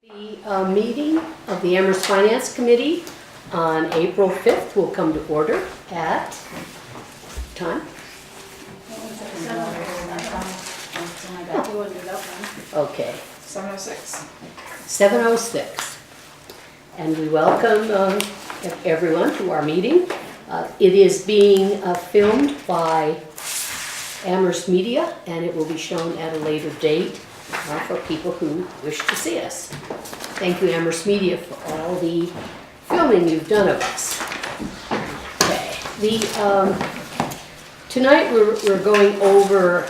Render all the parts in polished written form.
The meeting of the Amherst Finance Committee on April 5th will come to order at time? Okay. 7:06. 7:06. And we welcome everyone to our meeting. It is being filmed by Amherst Media, and it will be shown at a later date for people who wish to see us. Thank you, Amherst Media, for all the filming you've done of us. Okay. Tonight we're going over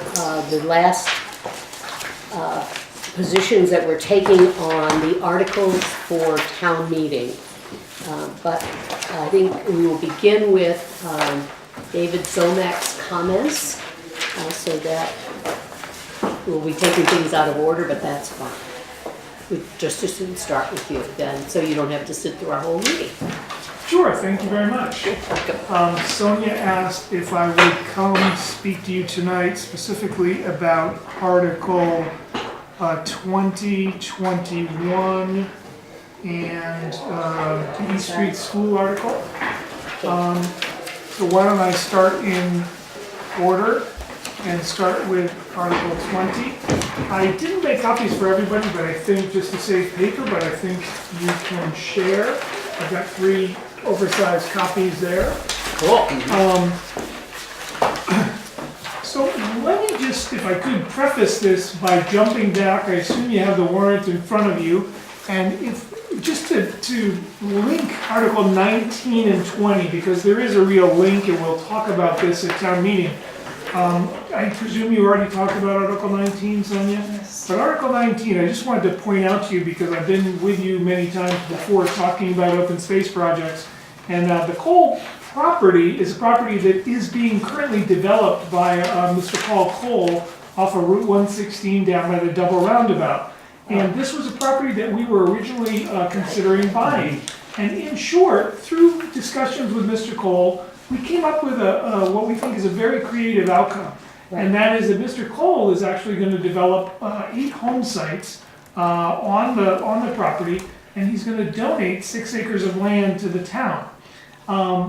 the last positions that we're taking on the articles for town meeting. But I think we will begin with David Zomac's comments, so that we'll be taking things out of order, but that's fine. We just as soon start with you then, so you don't have to sit through our whole meeting. Sure, thank you very much. Sonia asked if I would come speak to you tonight specifically about Article 2021 and the East Street School article. So why don't I start in order and start with Article 20. I didn't make copies for everybody, but I think just to save paper, but I think you can share. I've got 3 oversized copies there. Cool. So let me just, if I could, preface this by jumping back. I assume you have the warrant in front of you, and if just to link Article 19 and 20, because there is a real link, and we'll talk about this at town meeting. I presume you already talked about Article 19, Sonia? Yes. But Article 19, I just wanted to point out to you, because I've been with you many times before talking about open space projects. And the Cole property is a property that is being currently developed by Mr. Paul Cole off of Route 116 down by the double roundabout. And this was a property that we were originally considering buying. And in short, through discussions with Mr. Cole, we came up with what we think is a very creative outcome. Right. And that is that Mr. Cole is actually going to develop 8 home sites on the property, and he's going to donate 6 acres of land to the town,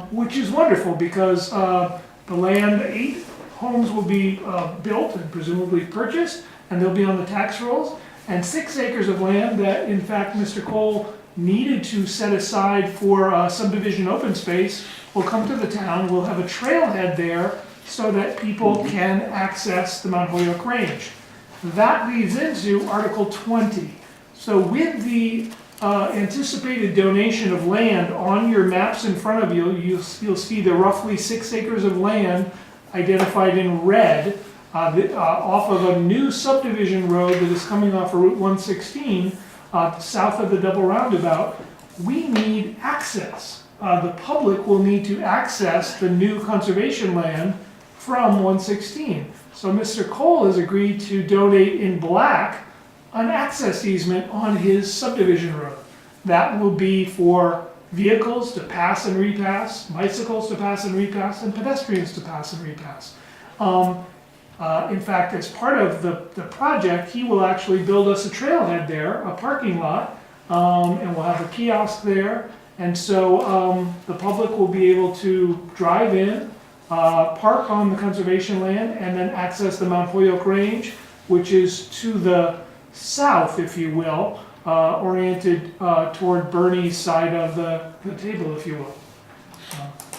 which is wonderful because the land, 8 homes will be built and presumably purchased, and they'll be on the tax rolls, and 6 acres of land that, in fact, Mr. Cole needed to set aside for subdivision open space will come to the town. We'll have a trailhead there so that people can access the Mount Holyoke Range. That leads into Article 20. So with the anticipated donation of land on your maps in front of you, you'll see the roughly 6 acres of land identified in red off of a new subdivision road that is coming off of Route 116 south of the double roundabout. We need access. The public will need to access the new conservation land from 116. So Mr. Cole has agreed to donate in black an access easement on his subdivision road. That will be for vehicles to pass and repass, bicycles to pass and repass, and pedestrians to pass and repass. In fact, as part of the project, he will actually build us a trailhead there, a parking lot, and we'll have a kiosk there. And so the public will be able to drive in, park on the conservation land, and then access the Mount Holyoke Range, which is to the south, if you will, oriented toward Bernie's side of the table, if you will.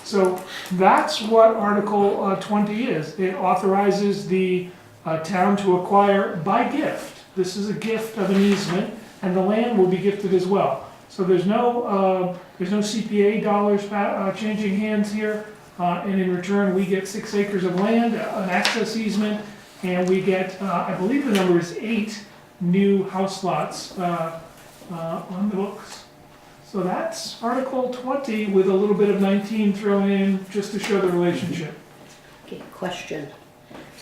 So that's what Article 20 is. It authorizes the town to acquire by gift. This is a gift of an easement, and the land will be gifted as well. So there's no CPA dollars changing hands here, and in return we get 6 acres of land, an access easement, and we get, I believe the number is 8 new house lots on the books. So that's Article 20 with a little bit of 19 thrown in just to show the relationship. Okay, question.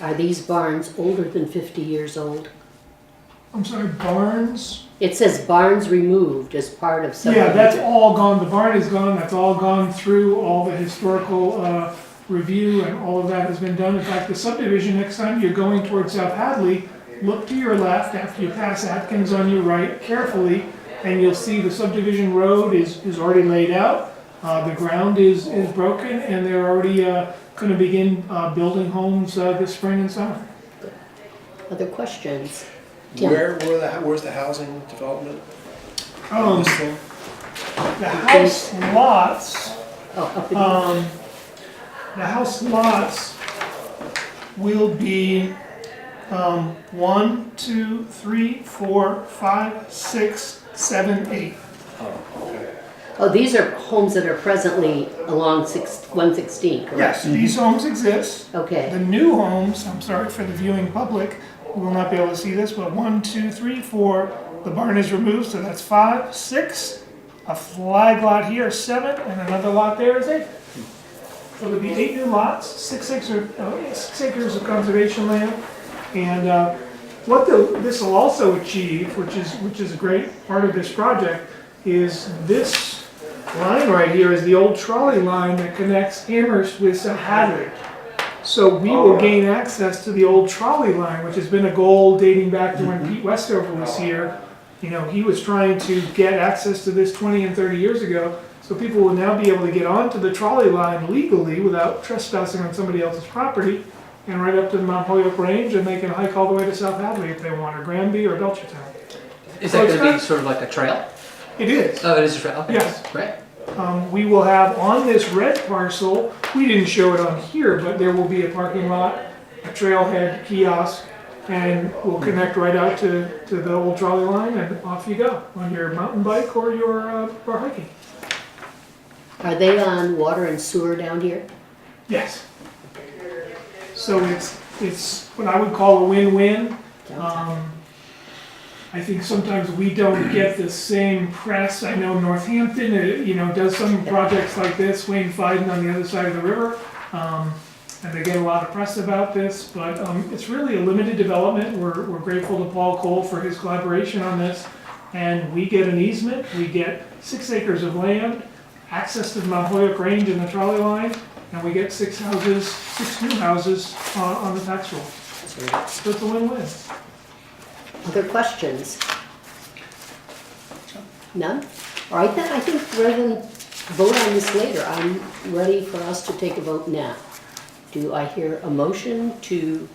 Are these barns older than 50 years old? I'm sorry, barns? It says barns removed as part of subdivision. Yeah, that's all gone. The barn is gone. That's all gone through all the historical review, and all of that has been done. In fact, the subdivision, next time you're going towards South Hadley, look to your left after you pass Atkins on your right carefully, and you'll see the subdivision road is already laid out. The ground is broken, and they're already going to begin building homes this spring and summer. Other questions? Tim? Where's the housing development? Um, This thing? The house lots, Oh, up in, the house lots will be 1, 2, 3, 4, 5, 6, 7, 8. Oh, okay. oh, these are homes that are presently along 116, correct? Yes, these homes exist. Okay, The new homes, I'm sorry for the viewing public, who will not be able to see this, but 1, 2, 3, 4, the barn is removed, so that's 5, 6, a flag lot here, 7, and another lot there is 8. So there'll be 8 new lots, 6 acres of conservation land, and what this will also achieve, which is a great part of this project, is this line right here is the old trolley line that connects Amherst with South Hadley. So we will gain access to the old trolley line, which has been a goal dating back to when Pete Westover was here. You know, he was trying to get access to this 20 and 30 years ago. So people will now be able to get onto the trolley line legally without trespassing on somebody else's property and right up to the Mount Holyoke Range, and they can hike all the way to South Hadley if they want, or Granby or Belchertown. Is So that it's going to be not- sort of like a trail? It is. Oh, it is a trail. Okay. Yes. Great. We will have on this red parcel, we didn't show it on here, but there will be a parking lot, a trailhead, kiosk, and we'll connect right out to the old trolley line, and off you go on your mountain bike or your or hiking. are they on water and sewer down here? Yes. So it's what I would call a win-win. I think sometimes we don't get the same press. I know Northampton, does some projects like this, Wayne Fiden on the other side of the river, and they get a lot of press about this, but it's really a limited development. We're grateful to Paul Cole for his collaboration on this, and we get an easement, we get 6 acres of land, access to the Mount Holyoke Range and the trolley line, and we get 6 new houses on the tax roll. So it's a win-win. Other questions? None? All right then, I think rather than vote on this later, I'm ready for us to take a vote now. Do I hear a motion to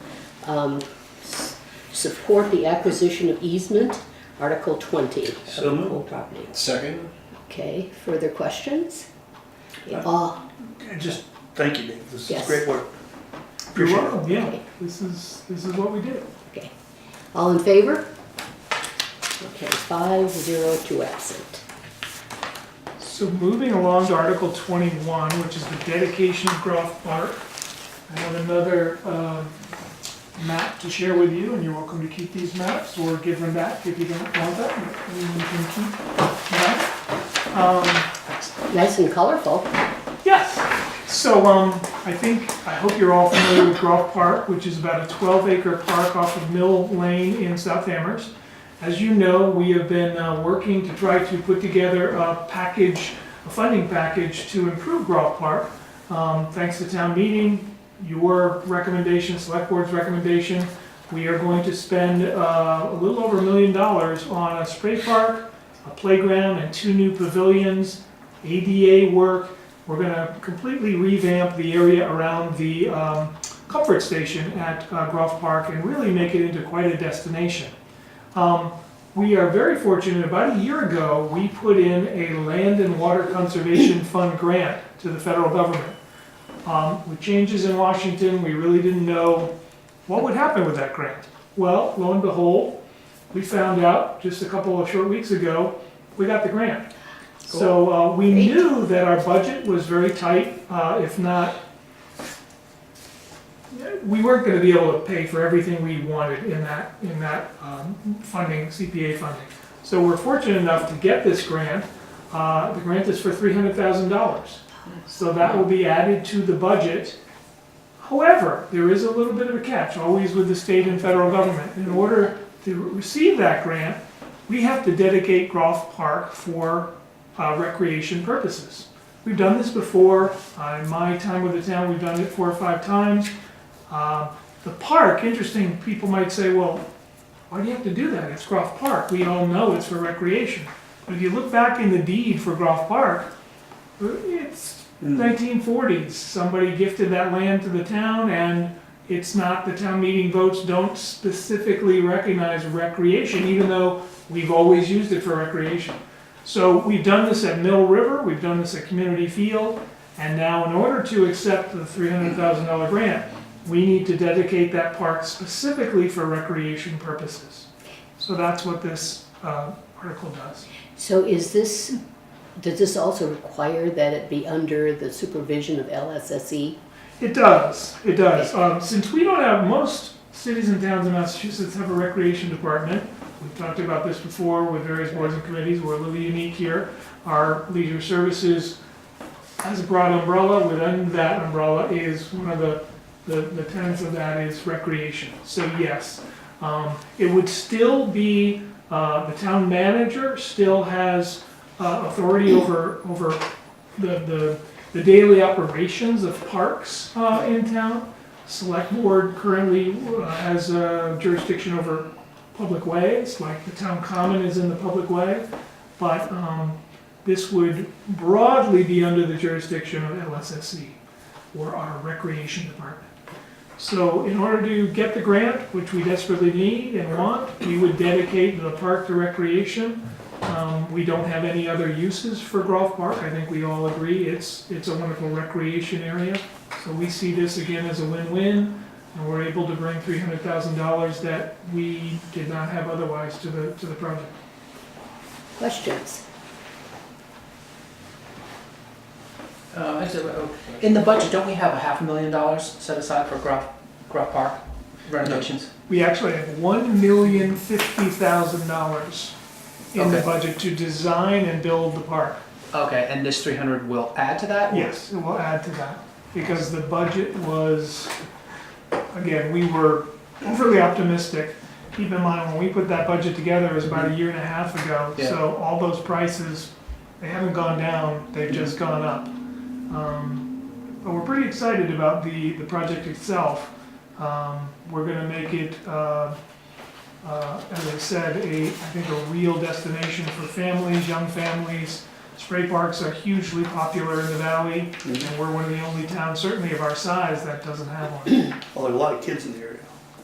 support the acquisition of easement, Article 20 of So the moved. whole property? Second? Okay, further questions? Just thank you, Dave. This Yes. is great work. You're Appreciate it. welcome, yeah. Okay. This is what we do. Okay, all in favor? Okay, 5-0, 2 absent. So moving along to Article 21, which is the dedication of Groff Park. I have another map to share with you, and you're welcome to keep these maps or give them back if you don't want them. But you can keep that. Nice and colorful. Yes. So I hope you're all familiar with Groff Park, which is about a 12-acre park off of Mill Lane in South Amherst. As you know, we have been working to try to put together a funding package to improve Groff Park. Thanks to town meeting, your recommendation, select board's recommendation, we are going to spend a little over $1 million on a spray park, a playground, and 2 new pavilions, ADA work. We're going to completely revamp the area around the comfort station at Groff Park and really make it into quite a destination. We are very fortunate. About a year ago, we put in a Land and Water Conservation Fund grant to the federal government. With changes in Washington, we really didn't know what would happen with that grant. Well, lo and behold, we found out just a couple of short weeks ago, we got the grant. Cool. So we Great. knew that our budget was very tight, if not, we weren't going to be able to pay for everything we wanted in that funding, CPA funding. So we're fortunate enough to get this grant. The grant is for $300,000. So that will be added to the budget. However, there is a little bit of a catch, always with the state and federal government. In order to receive that grant, we have to dedicate Groff Park for recreation purposes. We've done this before. In my time with the town, we've done it 4 or 5 times. The park, interesting, people might say, well, why do you have to do that? It's Groff Park. We all know it's for recreation. But if you look back in the deed for Groff Park, it's 1940s. Somebody gifted that land to the town, and it's not, the town meeting votes don't specifically recognize recreation, even though we've always used it for recreation. So we've done this at Mill River, we've done this at Community Field, and now in order to accept the $300,000 grant, we need to dedicate that park specifically for recreation purposes. So that's what this article does. So does this also require that it be under the supervision of LSSE? It does, it does. Since we don't have, most cities and towns in Massachusetts have a recreation department. We've talked about this before with various boards and committees. We're a little unique here. Our leisure services has a broad umbrella. Within that umbrella is one of the tenets of that is recreation. So yes, it would still be, the town manager still has authority over the daily operations of parks in town. Select board currently has jurisdiction over public ways, like the town common is in the public way, but this would broadly be under the jurisdiction of LSSE, or our recreation department. So in order to get the grant, which we desperately need and want, we would dedicate the park to recreation. We don't have any other uses for Groff Park. I think we all agree it's a wonderful recreation area. So we see this again as a win-win, and we're able to bring $300,000 that we did not have otherwise to the project. Questions? In the budget, don't we have $500,000 set aside for Groff Park renovations? We actually have $1,050,000 in the Okay. budget to design and build the park. Okay, and this 300 will add to that? Yes, it will add to that, because the budget was, again, we were overly optimistic. Keep in mind, when we put that budget together, it was about 1.5 years ago, Yeah. so all those prices, they haven't gone down, they've just gone up. But we're pretty excited about the project itself. We're gonna make it, as I said, I think a real destination for families, young families. Spray parks are hugely popular in the valley, and we're one of the only towns, certainly of our size, that doesn't have one. Well, there are a lot of kids in the area,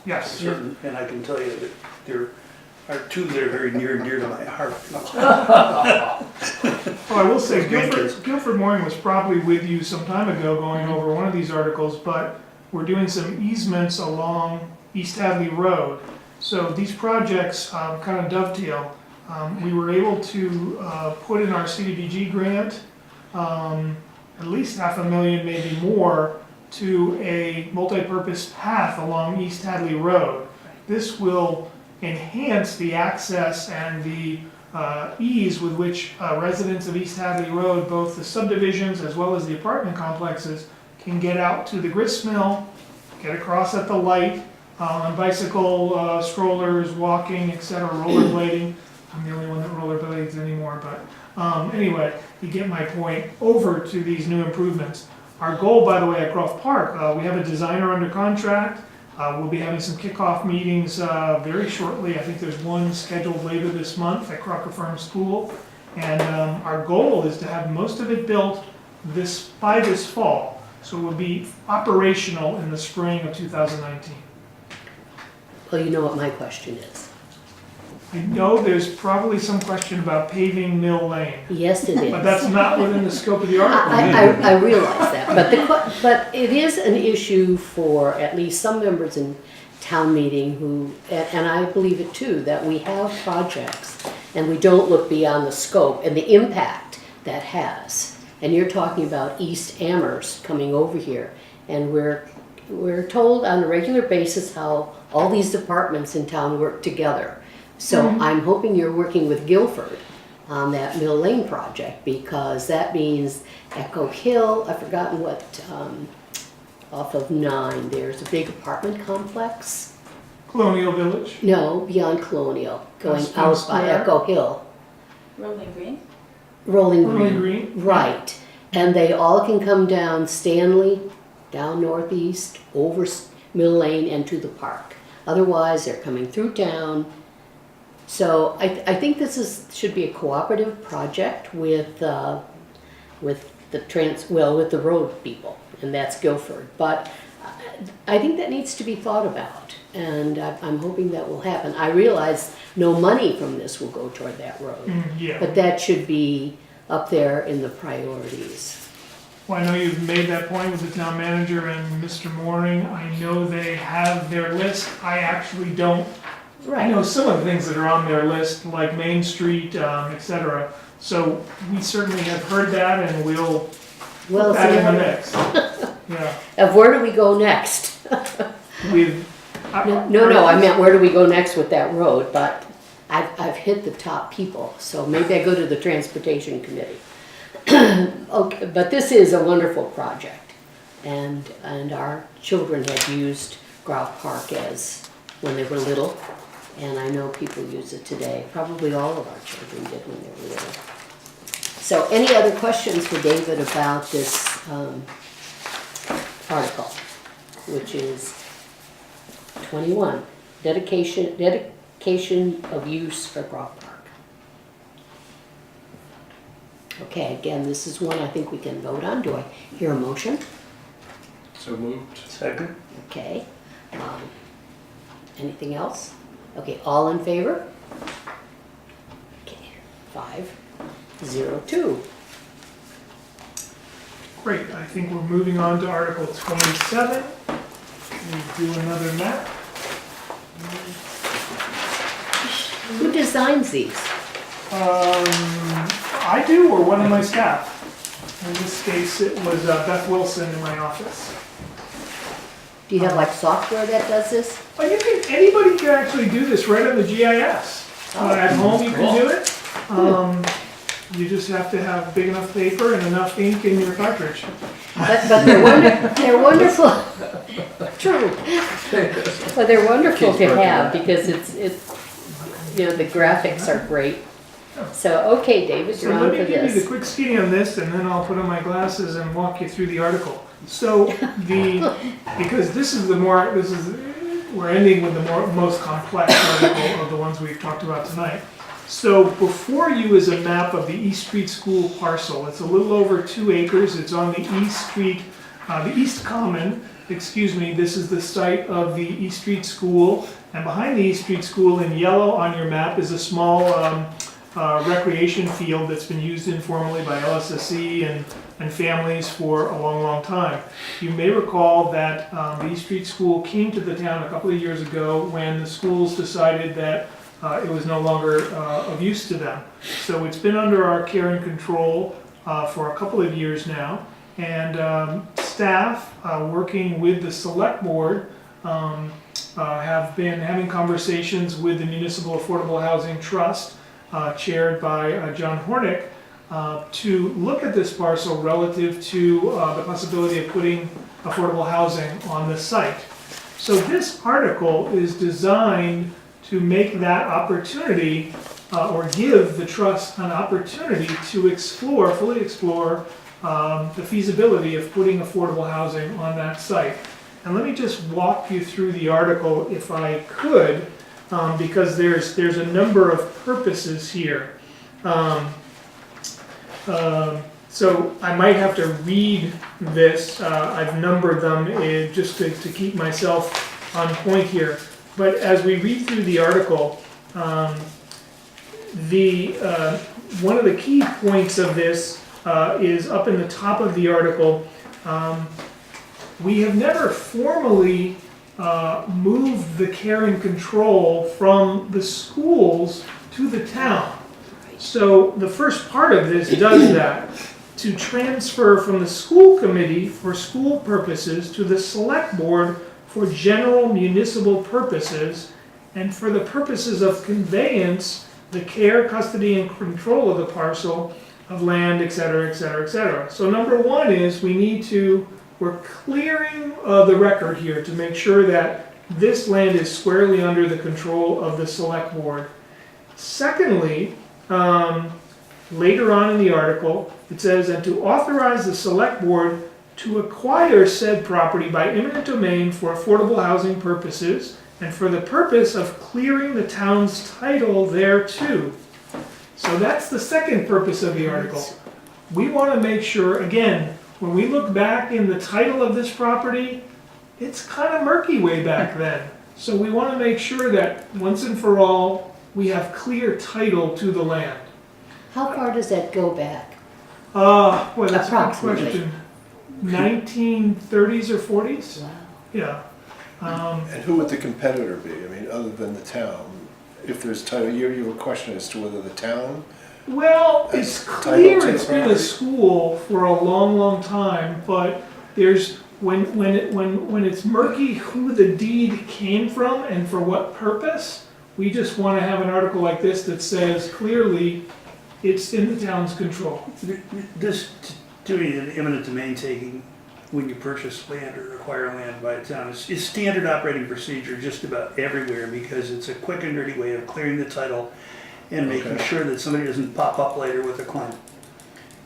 Yes. certain, and I can tell you that there are two that are very near and dear to my heart. Well, I will say, Grandkids. Guilford Mooring was probably with you some time ago going over one of these articles, but we're doing some easements along East Hadley Road. So these projects kind of dovetail. We were able to put in our CDBG grant at least $500,000, maybe more, to a multi-purpose path along East Hadley Road. This will enhance the access and the ease with which residents of East Hadley Road, both the subdivisions as well as the apartment complexes, can get out to the grist mill, get across at the light, on bicycle, strollers, walking, etc., rollerblading. I'm the only one that rollerblades anymore, but anyway, you get my point, over to these new improvements. Our goal, by the way, at Groff Park, we have a designer under contract. We'll be having some kickoff meetings very shortly. I think there's one scheduled later this month at Crocker Farm School. And our goal is to have most of it built by this fall. So it will be operational in the spring of 2019. Well, you know what my question is. I know there's probably some question about paving Mill Lane, Yes, it is. but that's not within the scope of the article. I realize that, but it is an issue for at least some members in town meeting who, and I believe it too, that we have projects and we don't look beyond the scope and the impact that has. And you're talking about East Amherst coming over here, and we're told on a regular basis how all these departments in town work together. So I'm hoping you're working with Guilford on that Mill Lane project, because that means Echo Hill, I've forgotten what, off of 9, there's a big apartment complex. Colonial Village. No, beyond Colonial, going Western out by Square. Echo Hill. Rolling Green? Rolling Rolling Green. Green. Right. And they all can come down Stanley, down northeast, over Mill Lane and to the park. Otherwise, they're coming through town, So I think this should be a cooperative project with the with the road people, and that's Guilford. But I think that needs to be thought about, and I'm hoping that will happen. I realize no money from this will go toward that road, Yeah. but that should be up there in the priorities. Well, I know you've made that point with the town manager and Mr. Mooring. I know they have their list. I actually don't. I know some of the things that are on their list, like Main Street, et cetera. So we certainly have heard that, and we'll put that in the mix. Yeah. Of where do we go next? With No, I meant where do we go next with that road, but I've hit the top people, so maybe I go to the transportation committee. Okay, but this is a wonderful project, and our children had used Grouse Park as when they were little, and I know people use it today. Probably all of our children did when they were little. So any other questions for David about this article, which is 21, dedication of use for Grouse Park. Okay, again, this is one I think we can vote on. Do I hear a motion? So moved. Second? Okay. Anything else? Okay, all in favor? Okay, 5-0-2. Great, I think we're moving on to Article 27. We'll do another map. Who designs these? I do, or one of my staff. In this case, it was Beth Wilson in my office. Do you have like software that does this? Well, anybody can actually do this right on the GIS. At home you can do it. You just have to have big enough paper and enough ink in your cartridge. But they're wonderful. True. But they're wonderful to have because it's the graphics are great. So, okay, David, So you're on let for me give you the this. quick skinny on this, and then I'll put on my glasses and walk you through the article. So because we're ending with the most complex article of the ones we've talked about tonight. So before you is a map of the East Street School parcel. It's a little over 2 acres. It's on the the East Common, excuse me. This is the site of the East Street School. And behind the East Street School in yellow on your map is a small recreation field that's been used informally by LSSE and families for a long, long time. You may recall that the East Street School came to the town a couple of years ago when the schools decided that it was no longer of use to them. So it's been under our care and control for a couple of years now. And staff working with the select board have been having conversations with the Municipal Affordable Housing Trust, chaired by John Hornick, to look at this parcel relative to the possibility of putting affordable housing on the site. So this article is designed to make that opportunity, or give the trust an opportunity to fully explore the feasibility of putting affordable housing on that site. And let me just walk you through the article if I could, because there's a number of purposes here. So I might have to read this. I've numbered them just to keep myself on point here. But as we read through the article, one of the key points of this is up in the top of the article. We have never formally moved the care and control from the schools to the town. So the first part of this does that, to transfer from the school committee for school purposes to the select board for general municipal purposes, and for the purposes of conveyance, the care, custody, and control of the parcel of land, etc., etc., etc. So number one is we're clearing the record here to make sure that this land is squarely under the control of the select board. Secondly, later on in the article, it says, and to authorize the select board to acquire said property by eminent domain for affordable housing purposes, and for the purpose of clearing the town's title thereto. So that's the second purpose of the article. We want to make sure, again, when we look back in the title of this property, it's kind of murky way back then. So we want to make sure that once and for all, we have clear title to the land. How far does that go back? Well, that's a good Approximately. question. 1930s or 40s? Wow. Yeah. And who would the competitor be? I mean, other than the town? If there's title, you have a question as to whether the town, Well, As it's title clear to the it's been a property. school for a long, long time, but there's, when it's murky who the deed came from and for what purpose, we just want to have an article like this that says clearly it's in the town's control. This, to me, an eminent domain taking when you purchase land or acquire land by a town is standard operating procedure just about everywhere because it's a quick and dirty way of clearing the title and making Okay. sure that somebody doesn't pop up later with a claim.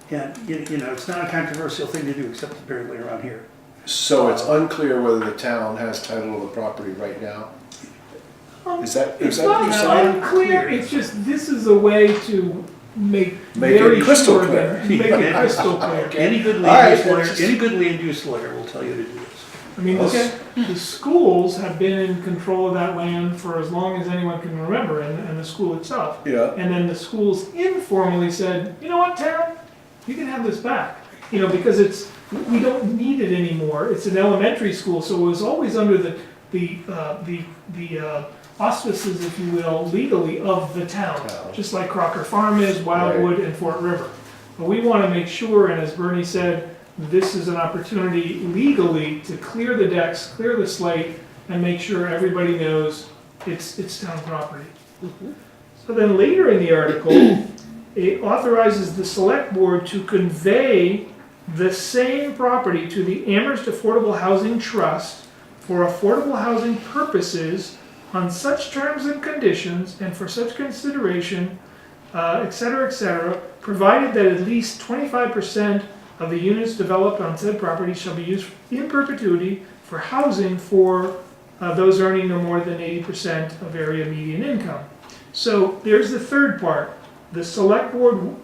And, you know, it's not a controversial thing to do except apparently around here. so it's unclear whether the town has title of the property right now? Is that It's what you're not saying? unclear, it's just, this is a way to make Make it very crystal sure clear. that, make it crystal clear. Okay. Any good All land right, use lawyer, that's just- any good land use lawyer will tell you to do this. I mean, the schools have been in control of that land for as long as anyone can remember, and the school itself. Yeah, And then the schools informally said, you know what, town, you can have this back. You know, because we don't need it anymore. It's an elementary school, so it was always under the auspices, if you will, legally of the town. Town. Just like Crocker Farm is, Wildwood, and Fort River. But we want to make sure, and as Bernie said, this is an opportunity legally to clear the decks, clear the slate, and make sure everybody knows it's town property. So then later in the article, it authorizes the select board to convey the same property to the Amherst Affordable Housing Trust for affordable housing purposes on such terms and conditions and for such consideration, et cetera, provided that at least 25% of the units developed on said property shall be used in perpetuity for housing for those earning no more than 80% of area median income. So there's the third part. The select board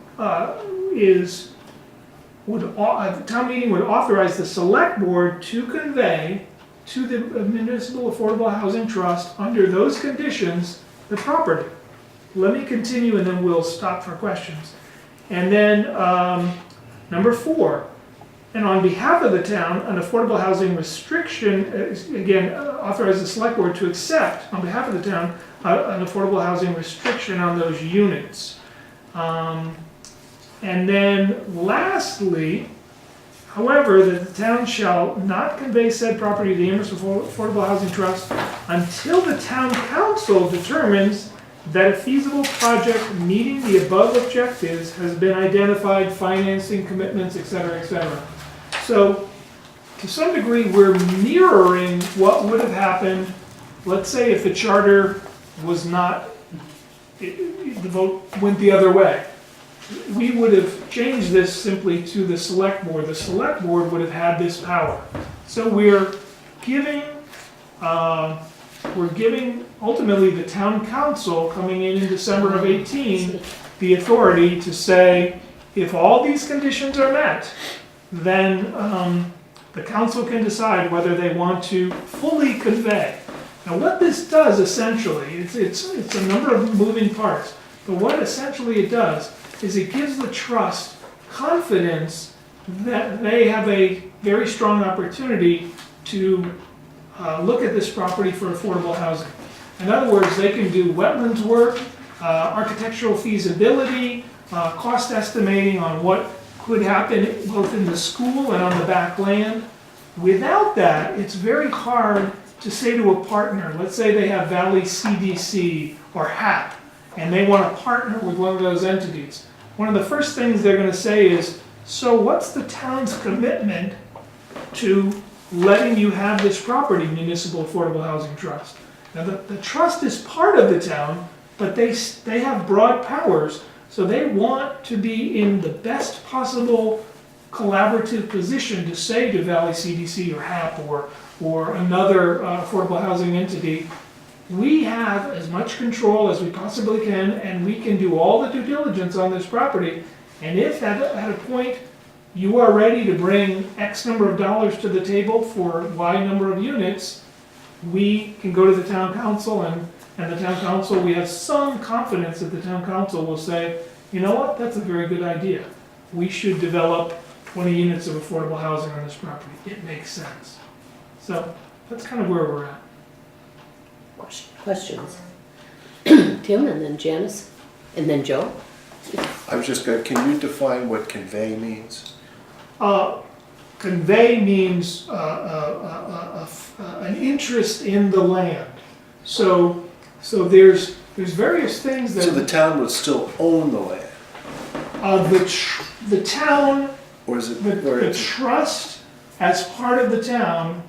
the town meeting would authorize the select board to convey to the Municipal Affordable Housing Trust under those conditions the property. Let me continue and then we'll stop for questions. And then number 4, and on behalf of the town, an affordable housing restriction, again, authorize the select board to accept, on behalf of the town, an affordable housing restriction on those units. And then lastly, however, that the town shall not convey said property to the Amherst Affordable Housing Trust until the town council determines that a feasible project meeting the above objectives has been identified, financing commitments, et cetera. So, to some degree, we're mirroring what would have happened, let's say if the charter was not, the vote went the other way. We would have changed this simply to the select board. The select board would have had this power. So we're giving ultimately the town council coming in December of 18 the authority to say, if all these conditions are met, then the council can decide whether they want to fully convey. Now what this does essentially, it's a number of moving parts, but what essentially it does is it gives the trust confidence that they have a very strong opportunity to look at this property for affordable housing. In other words, they can do wetlands work, architectural feasibility, cost estimating on what could happen both in the school and on the back land. Without that, it's very hard to say to a partner, let's say they have Valley CDC or HAP, and they want to partner with one of those entities. One of the first things they're going to say is, so what's the town's commitment to letting you have this property, Municipal Affordable Housing Trust? Now the trust is part of the town, but they have broad powers, so they want to be in the best possible collaborative position to say to Valley CDC or HAP or another affordable housing entity, we have as much control as we possibly can, and we can do all the due diligence on this property. And if at a point you are ready to bring X number of dollars to the table for Y number of units, we can go to the town council, and the town council, we have some confidence that the town council will say, you know what, that's a very good idea. We should develop 20 units of affordable housing on this property. It makes sense. So that's kind of where we're at. Questions? Tim, and then Janice, and then Joe? I was just going, can you define what convey means? Convey means an interest in the land. So there's various things that So the town would still own the land? the town, Or is it, the trust as part of the town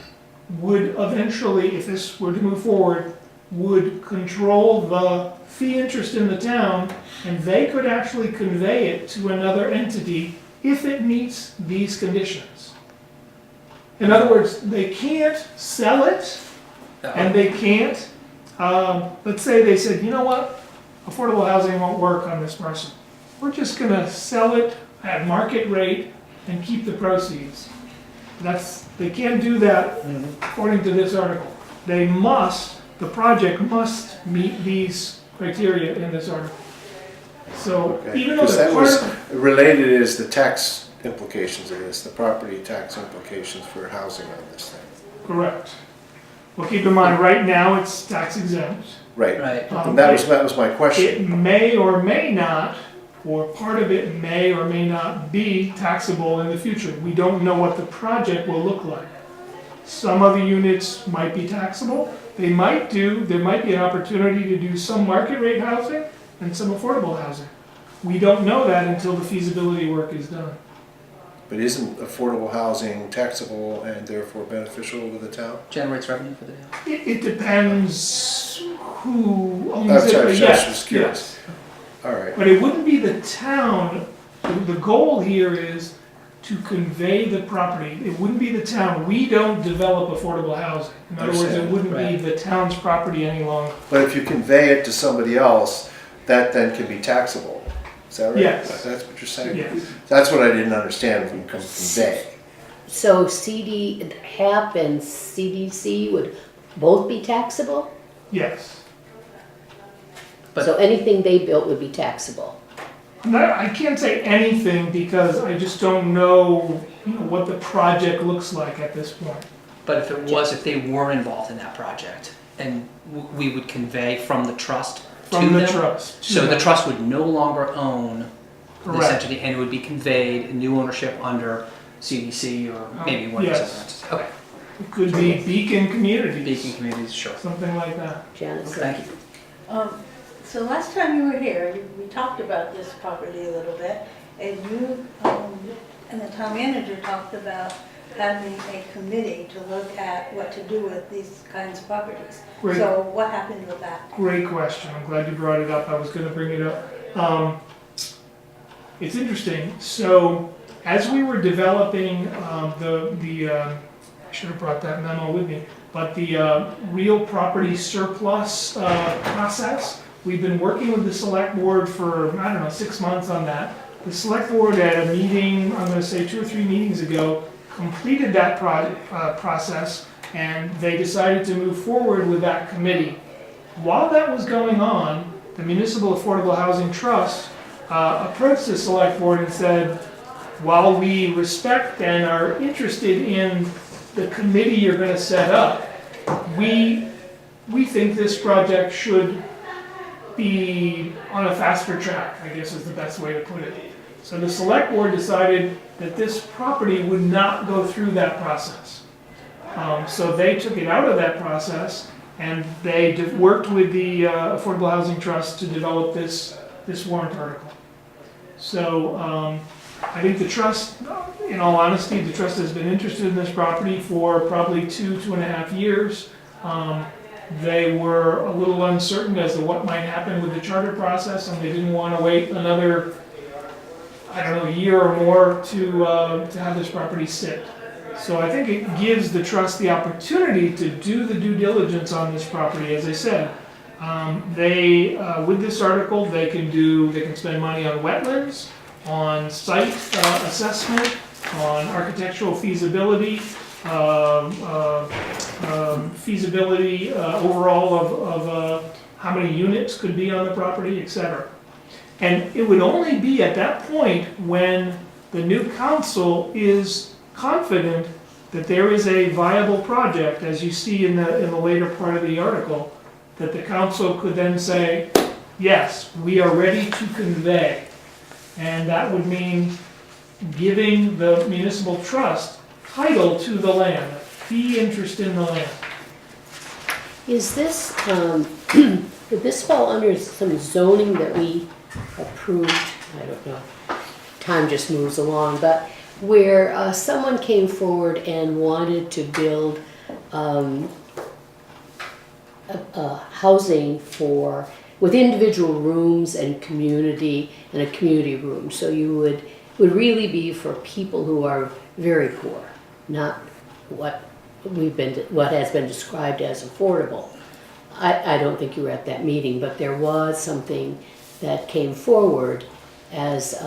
would eventually, if this were to move forward, would control the fee interest in the town, and they could actually convey it to another entity if it meets these conditions. In other words, they can't sell it, and they can't, let's say they said, you know what, affordable housing won't work on this parcel. We're just gonna sell it at market rate and keep the proceeds. They can't do that according to this article. The project must meet these criteria in this article. So Okay. even though Because the that part was of, related is the tax implications of this, the property tax implications for housing on this thing. correct. Well, keep in mind, right now, it's tax exempt. Right. Right. And that was my question. It may or may not, or part of it may or may not be taxable in the future. We don't know what the project will look like. Some of the units might be taxable. There might be an opportunity to do some market rate housing and some affordable housing. We don't know that until the feasibility work is done. But isn't affordable housing taxable and therefore beneficial to the town? Generates revenue for the town. It depends who owns I'm it, sorry, but I yes, was just curious. All right. But it wouldn't be the town, the goal here is to convey the property. It wouldn't be the town. We don't develop affordable housing. In other words, it Understand. wouldn't be Right. the town's property any longer. But if you convey it to somebody else, that then can be taxable. Is that right? Yes. That's what you're saying? Yes. That's what I didn't understand when it comes to convey. So HAP and CDC would both be taxable? Yes. But- So anything they built would be taxable? I can't say anything because I just don't know, what the project looks like at this point. But if they were involved in that project, and we would convey from the trust to From the them? trust. So the trust would no longer own this Correct. entity, and it would be conveyed, new ownership under CDC or maybe one of those Yes. other entities. Okay, It could be Beacon Communities. Beacon Communities, sure. Something like that. Janice? Thank you. So last time you were here, we talked about this property a little bit, and you and the town manager talked about having a committee to look at what to do with these kinds of properties. Great. So what happened with that? Great question. I'm glad you brought it up. I was going to bring it up. It's interesting. So as we were developing I should have brought that memo with me, but the real property surplus process, we've been working with the select board for, 6 months on that. The select board at a meeting, I'm going to say 2 or 3 meetings ago, completed that process, and they decided to move forward with that committee. While that was going on, the Municipal Affordable Housing Trust approached the select board and said, while we respect and are interested in the committee you're going to set up, we think this project should be on a faster track, I guess is the best way to put it. So the select board decided that this property would not go through that process. So they took it out of that process, and they worked with the Affordable Housing Trust to develop this warrant article. So I think the trust, in all honesty, the trust has been interested in this property for probably 2.5 years. They were a little uncertain as to what might happen with the charter process, and they didn't want to wait another, a year or more to have this property sit. So I think it gives the trust the opportunity to do the due diligence on this property. As I said, with this article, they can spend money on wetlands, on site assessment, on architectural feasibility, overall of how many units could be on the property, etc. And it would only be at that point when the new council is confident that there is a viable project, as you see in the later part of the article, that the council could then say, yes, we are ready to convey. And that would mean giving the municipal trust title to the land, fee interest in the land. Is this, would this fall under some zoning that we approved? I don't know, time just moves along, but where someone came forward and wanted to build housing with individual rooms and a community room. So you would really be for people who are very poor, not what has been described as affordable. I don't think you were at that meeting, but there was something that came forward as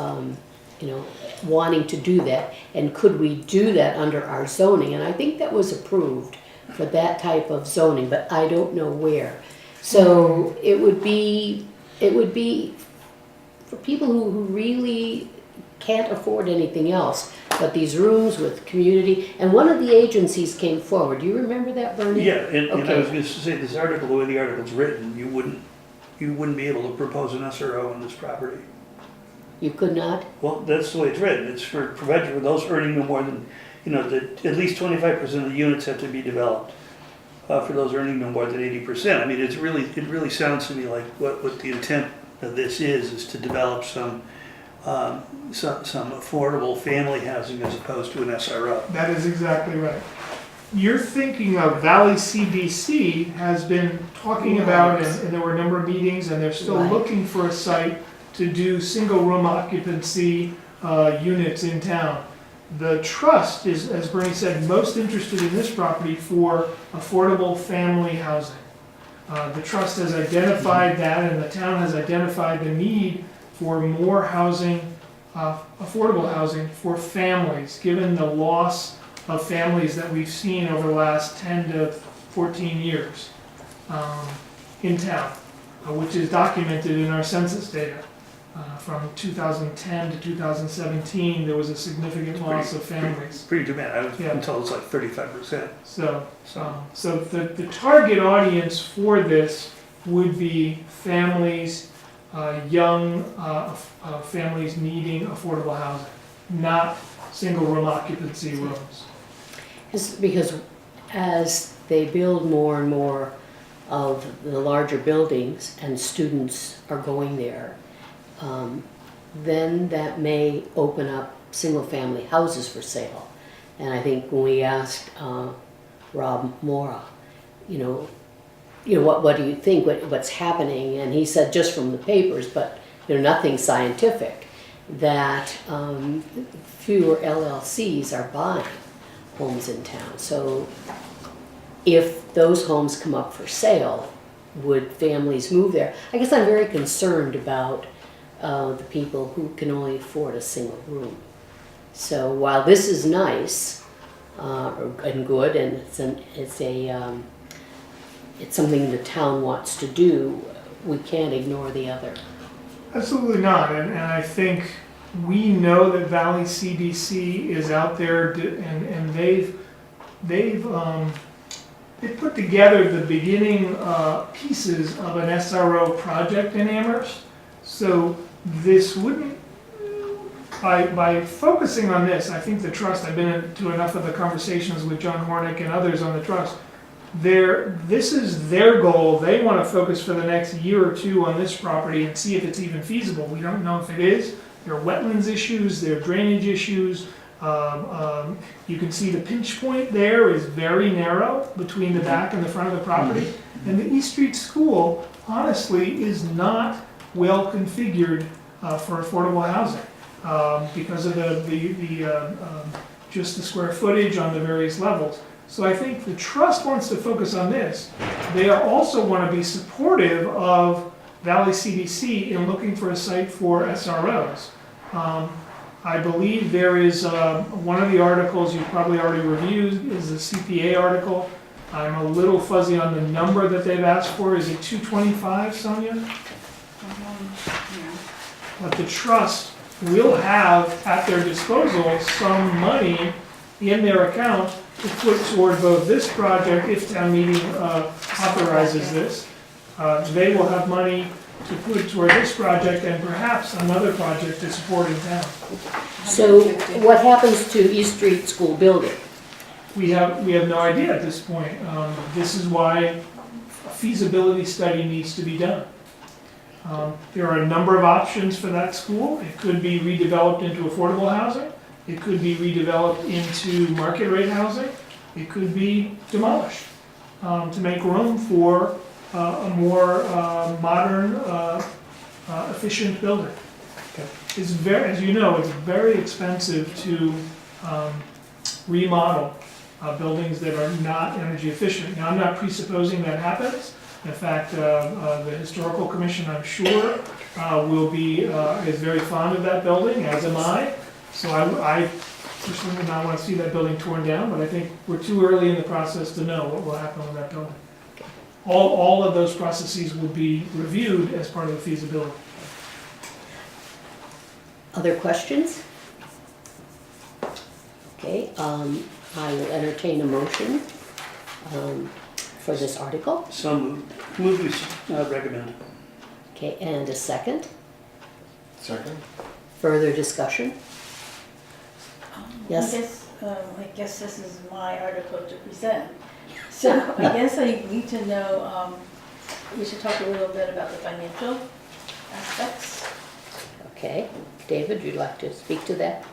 wanting to do that, and could we do that under our zoning? And I think that was approved for that type of zoning, but I don't know where. So it would be for people who really can't afford anything else but these rooms with community. And one of the agencies came forward. Do you remember that, Bernie? Yeah, and I Okay. was going to say, this article, the way the article's written, you wouldn't be able to propose an SRO on this property. You could not? Well, that's the way it's written. It's for those earning no more than, at least 25% of the units have to be developed. For those earning no more than 80%. I mean, it really sounds to me like what the intent of this is to develop some affordable family housing as opposed to an SRO. That is exactly right. You're thinking of Valley CBC has been talking about, and there were a number of meetings, and they're still Right. looking for a site to do single room occupancy units in town. The trust is, as Bernie said, most interested in this property for affordable family housing. The trust has identified that, and the town has identified the need for more housing, affordable housing for families, given the loss of families that we've seen over the last 10 to 14 years in town, which is documented in our census data. From 2010 to 2017, there was a significant loss of families. Pretty dramatic. I was Yeah. told it's like 35%. So the target audience for this would be families, young families needing affordable housing, not single room occupancy rooms. Because as they build more and more of the larger buildings and students are going there, then that may open up single-family houses for sale. And I think when we asked Rob Mora, what do you think, what's happening? And he said just from the papers, but nothing scientific, that fewer LLCs are buying homes in town. So if those homes come up for sale, would families move there? I guess I'm very concerned about the people who can only afford a single room. So while this is nice and good, and it's something the town wants to do, we can't ignore the other. Absolutely not, and I think we know that Valley CBC is out there, and they've put together the beginning pieces of an SRO project in Amherst. So this wouldn't, by focusing on this, I think the trust, I've been to enough of the conversations with John Hornick and others on the trust, this is their goal. They want to focus for the next year or two on this property and see if it's even feasible. We don't know if it is. There are wetlands issues, there are drainage issues. You can see the pinch point there is very narrow between the back and the front of the property. And the East Street School, honestly, is not well configured for affordable housing because of the just the square footage on the various levels. So I think the trust wants to focus on this. They are also want to be supportive of Valley CDC in looking for a site for SROs. I believe there is one of the articles you probably already reviewed is the CPA article. I'm a little fuzzy on the number that they've asked for. Is it 225, Sonia? But the trust will have at their disposal some money in their account to put toward both this project, if town meeting authorizes this. They will have money to put toward this project and perhaps another project to support in town. So what happens to East Street School building? We have no idea at this point. This is why a feasibility study needs to be done. There are a number of options for that school. It could be redeveloped into affordable housing. It could be redeveloped into market rate housing. It could be demolished to make room for a more modern, efficient building. It's very, as you know, it's very expensive to remodel buildings that are not energy efficient. Now, I'm not presupposing that happens. In fact, the Historical Commission, I'm sure, is very fond of that building, as am I. So I personally would not want to see that building torn down, but I think we're too early in the process to know what will happen with that building. All of those processes will be reviewed as part of the feasibility. Other questions? Okay, I will entertain a motion for this article. So move we recommend. Okay, and a second. Second? Further discussion? Yes? I guess this is my article to present. So I guess I need to know, we should talk a little bit about the financial aspects. Okay, David, would you like to speak to that?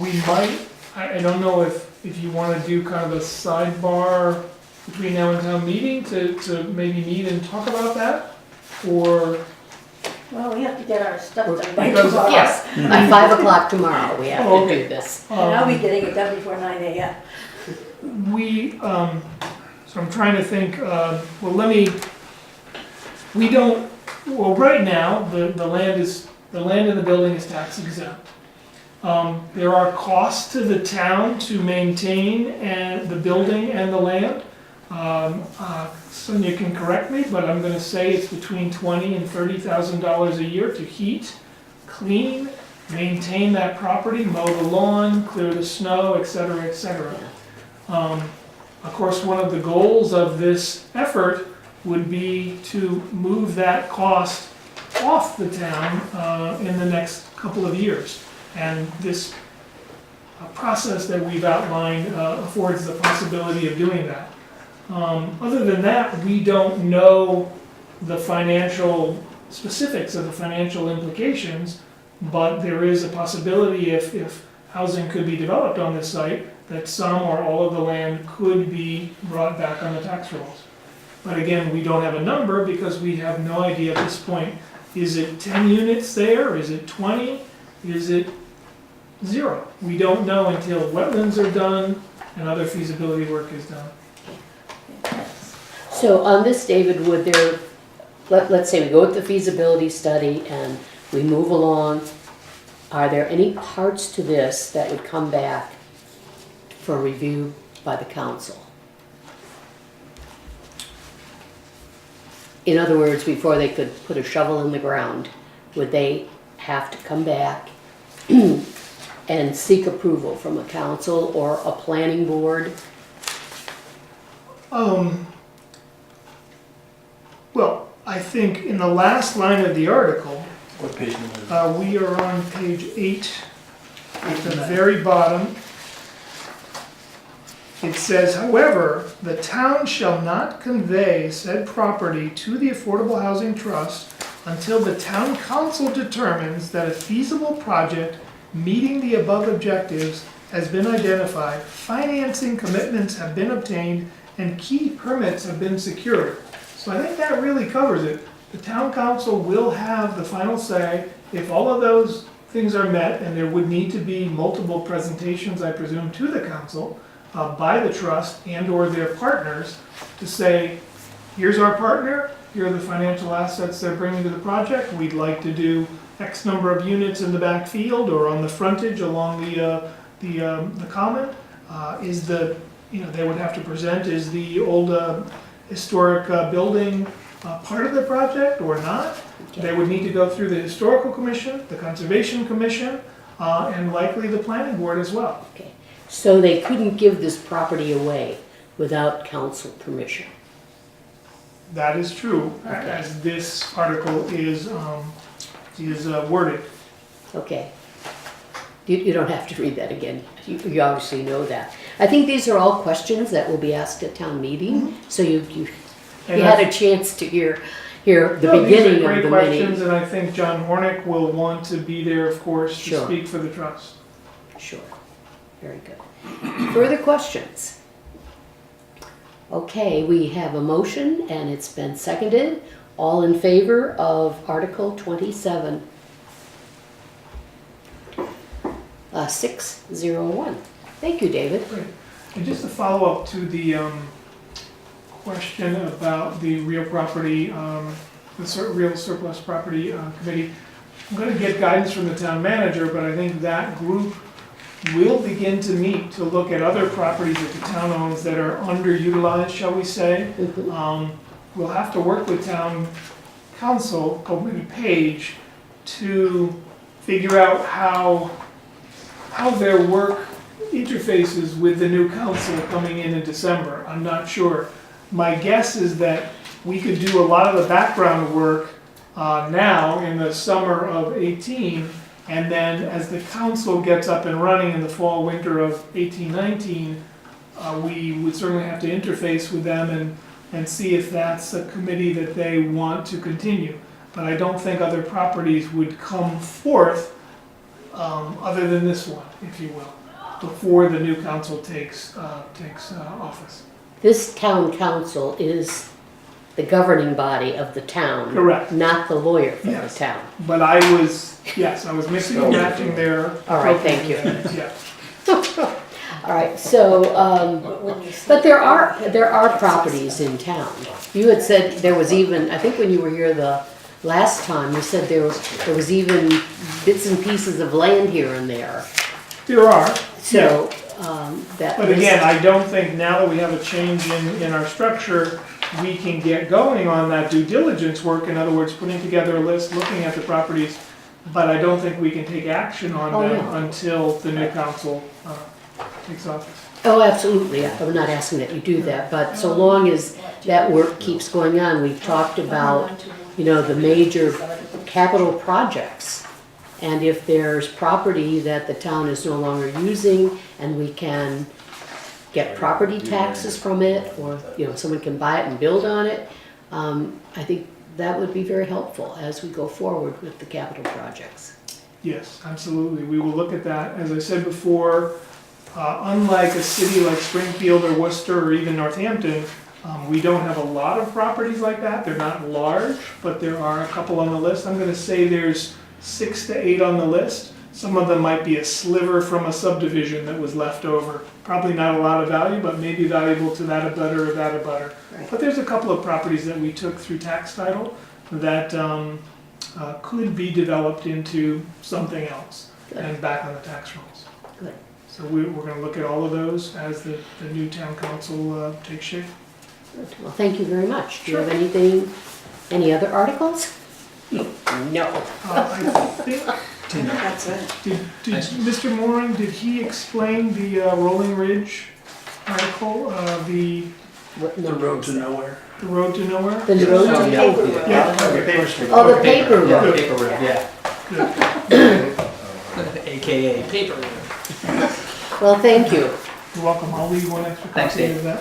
We might, I don't know if you want to do kind of a sidebar between now and town meeting to maybe meet and talk about that, or? Well, we have to get our stuff done by Because- tomorrow. Yes, by 5 o'clock tomorrow, we have Oh, to okay. do this. And I'll be getting it done before 9 a.m. We, so I'm trying to think, right now, the land in the building is tax exempt. There are costs to the town to maintain the building and the land. Sonia can correct me, but I'm gonna say it's between $20,000 and $30,000 a year to heat, clean, maintain that property, mow the lawn, clear the snow, et cetera, et cetera. Of course, one of the goals of this effort would be to move that cost off the town in the next couple of years. And this process that we've outlined affords the possibility of doing that. Other than that, we don't know the financial specifics of the financial implications, but there is a possibility if housing could be developed on this site, that some or all of the land could be brought back on the tax rolls. But again, we don't have a number because we have no idea at this point. Is it 10 units there? Is it 20? Is it 0? We don't know until wetlands are done and other feasibility work is done. So on this, David, would there, let's say we go with the feasibility study and we move along, are there any parts to this that would come back for review by the council? In other words, before they could put a shovel in the ground, would they have to come back and seek approval from a council or a planning board? Well, I think in the last line of the article, What page number? we are on page 8, at the very bottom. It says, however, the town shall not convey said property to the Affordable Housing Trust until the town council determines that a feasible project meeting the above objectives has been identified, financing commitments have been obtained, and key permits have been secured. So I think that really covers it. The town council will have the final say if all of those things are met, and there would need to be multiple presentations, I presume, to the council by the trust and/or their partners to say, here's our partner, here are the financial assets they're bringing to the project, we'd like to do X number of units in the back field or on the frontage along the common. They would have to present, is the old historic building part of the project or not? They would need to go through the historical commission, the conservation commission, and likely the planning board as well. Okay, so they couldn't give this property away without council permission? That is true, Okay. as this article is worded. Okay. You don't have to read that again. You obviously know that. I think these are all questions that will be asked at town meeting, so you And had a chance to hear the No, beginning these are of great the questions, many. and I think John Hornick will want to be there, of course, to Sure. speak for the trust. Sure, very good. Further questions? Okay, we have a motion and it's been seconded. All in favor of Article 27? 601. Thank you, David. Great. And just a follow-up to the question about the real property, real surplus property committee. I'm going to get guidance from the town manager, but I think that group will begin to meet to look at other properties that the town owns that are underutilized, shall we say. We'll have to work with town council, maybe Page, to figure out how their work interfaces with the new council coming in December. I'm not sure. My guess is that we could do a lot of the background work now in the summer of 18, and then as the council gets up and running in the fall, winter of 18-19, we would certainly have to interface with them and see if that's a committee that they want to continue. But I don't think other properties would come forth other than this one, if you will, before the new council takes office. This town council is the governing body of the town. Correct. Not the lawyer for the Yes. town. But I was mixing and matching their. All right, thank you. Yeah. All right, so, but there are properties in town. You had said there was even, I think when you were here the last time, you said there was even bits and pieces of land here and there. There are. So, that But was- again, I don't think now that we have a change in our structure, we can get going on that due diligence work. In other words, putting together a list, looking at the properties. But I don't think we can take action on Oh, them no. until the new council takes office. Oh, absolutely, I'm not asking that you do that, but so long as that work keeps going on, we've talked about, the major capital projects. And if there's property that the town is no longer using and we can get property taxes from it, or, someone can buy it and build on it, I think that would be very helpful as we go forward with the capital projects. Yes, absolutely. We will look at that. As I said before, unlike a city like Springfield or Worcester or even Northampton, we don't have a lot of properties like that. They're not large, but there are a couple on the list. I'm going to say there's 6 to 8 on the list. Some of them might be a sliver from a subdivision that was left over. Probably not a lot of value, but maybe valuable to that abutter or that abutter. Right. But there's a couple of properties that we took through tax title that could be developed into something else and back on the tax rolls. Good. So we're going to look at all of those as the new town council takes shape. Good. Well, thank you very much. Do you have any other articles? No. I think, That's it. did Mr. Moran, did he explain the Rolling Ridge article, the What The number road is to that? nowhere. road to nowhere? The road Oh, to yeah. Paper road. Yeah. Paper Street. Oh, the paper Yeah, road. paper road, yeah. Good. AKA paper road. Well, thank you. You're welcome. I'll leave one extra Thanks, copy Dave. of that.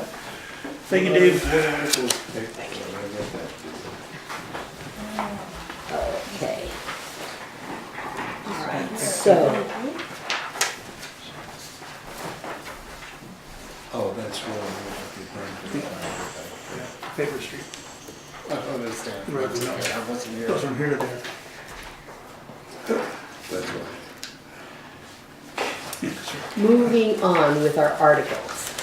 Thank you, Dave. Okay. All right, so, Oh, that's wrong. Paper Street. Oh, that's down. Right, no. I wasn't here. Goes from here to there. That's why. moving on with our articles.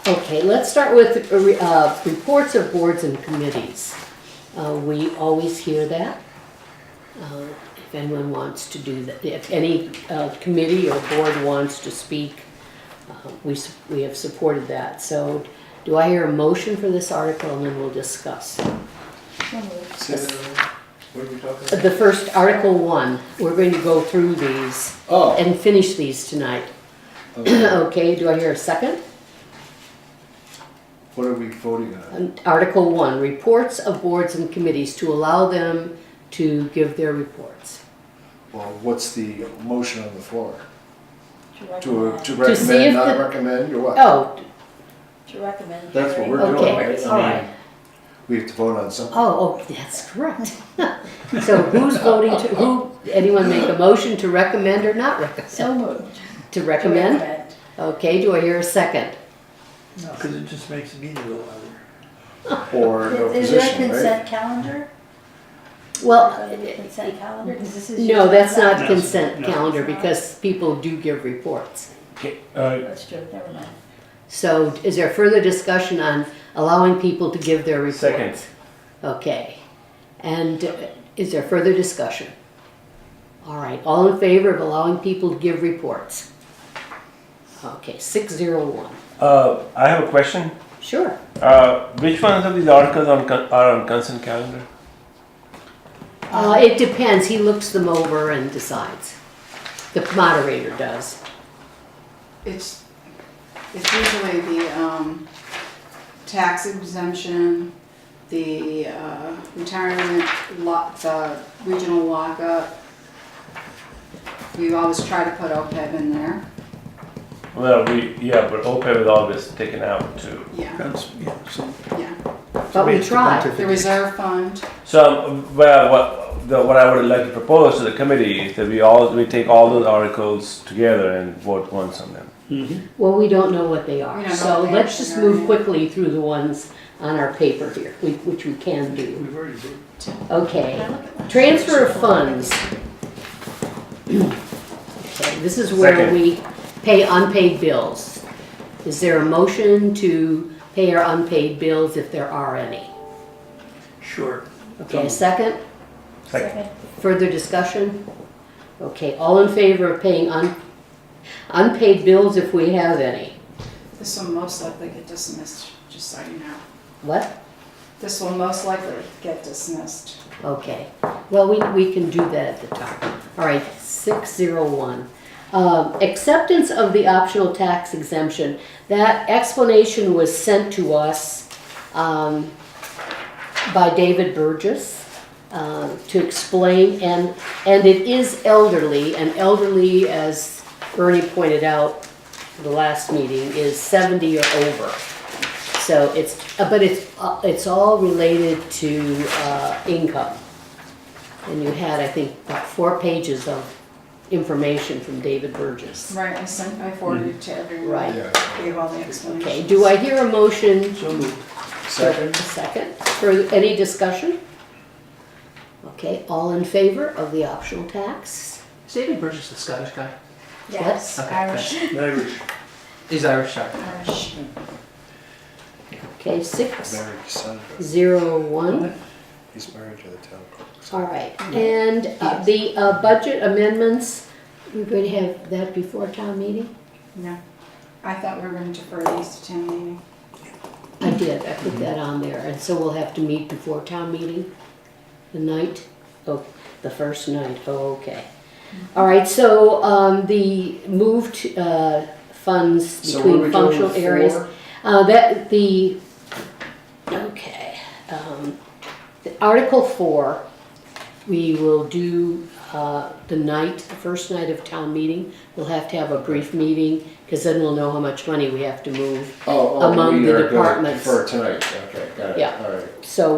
Okay, let's start with reports of boards and committees. We always hear that. If anyone wants to do that, if any committee or board wants to speak, we have supported that. So do I hear a motion for this article, and then we'll discuss? So moved. Say that again. What are we talking about? The first, Article 1, we're going to go through these Oh, and finish these tonight. okay. Okay, do I hear a second? What are we voting on? Article 1, reports of boards and committees to allow them to give their reports. Well, what's the motion on the floor? To To recommend. To see recommend, if not the- recommend, or what? Oh, To recommend. That's what we're hearing doing, okay, right? all right. We have to vote on something. Oh, that's correct. So who's voting to, anyone make a motion to recommend or not recommend? So moved. To To recommend? recommend. Okay, do I hear a second? No, because it just makes the meeting go louder. Or no Is there a position, right? consent calendar? Well, Consent calendar? 'Cause this is no, just- that's not No, consent no. calendar because people do give reports. Okay, That's true, never mind. So is there further discussion on allowing people to give their reports? Second. Okay. And is there further discussion? All right, all in favor of allowing people to give reports? Okay, 601. I have a question. Sure. Which ones of these articles are on consent calendar? It depends. He looks them over and decides. The moderator does. It's usually the tax exemption, the retirement, the regional lockup. We always try to put OPEB in there. Well, but OPEB is always taken out too. Yeah, That's, yeah, so. yeah. But we try. The reserve fund, So, what I would like to propose to the committee is that we take all those articles together and vote once on them. Well, we don't know what they We are. don't know So what they let's are. just move quickly through the ones on our paper here, which we can do. We've already voted. Okay. Transfer of funds. Okay, this is where Second. we pay unpaid bills. Is there a motion to pay our unpaid bills if there are any? Sure. Okay, a second? Second. Further discussion? Okay, all in favor of paying unpaid bills if we have any? this will most likely get dismissed, just so you know. What? This will most likely get dismissed. Okay, well, we can do that at the top. All right, 601. Acceptance of the optional tax exemption. That explanation was sent to us by David Burgess to explain, and it is elderly, and elderly, as Bernie pointed out the last meeting, is 70 or over. So it's all related to income. And you had, I think, about 4 pages of information from David Burgess. Right, I forwarded it to everyone. Right. Yeah. Gave all the explanations. Okay, do I hear a motion? So moved. Second? A second. For any discussion? Okay, all in favor of the optional tax? Is David Burgess the Scottish guy? Yes, Okay, Irish. Irish. He's Irish, sorry. Irish. Okay, Married to Sandra. 601. He's married to the town clerk. All right, and the budget amendments, we're going to have that before town meeting? No, I thought we were going to defer these to town meeting. I did, I put that on there, and so we'll have to meet before town meeting, the night, oh, the first night, oh, okay. All right, so, the moved, funds So what are we between doing functional areas. Okay, the Article 4, we will do, the first night of town meeting. We'll have to have a brief meeting, because then we'll know how much money we have to move. Among we the are gonna departments. defer tonight, okay, got it, Yeah. all right, So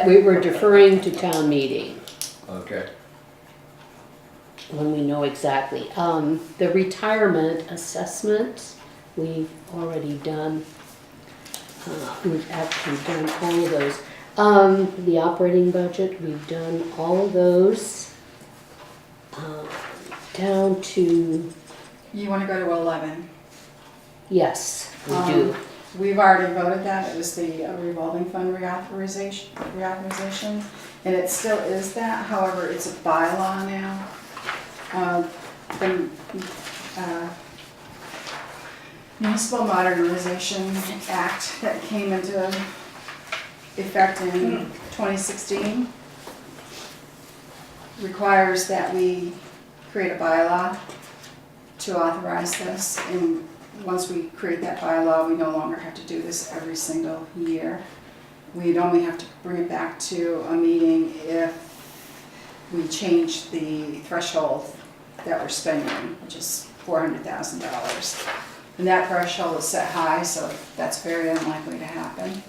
we were deferring to town meeting okay. when we know exactly. The retirement assessment, we've already done. We've actually done all of those. The operating budget, we've done all of those. Down to, You wanna go to 11? yes, we do. We've already voted that, it was the revolving fund reauthorization, and it still is that, however, it's a bylaw now. The Municipal Modernization Act that came into effect in 2016 requires that we create a bylaw to authorize this, and once we create that bylaw, we no longer have to do this every single year. We'd only have to bring it back to a meeting if we change the threshold that we're spending, which is $400,000. And that threshold is set high, so that's very unlikely to happen.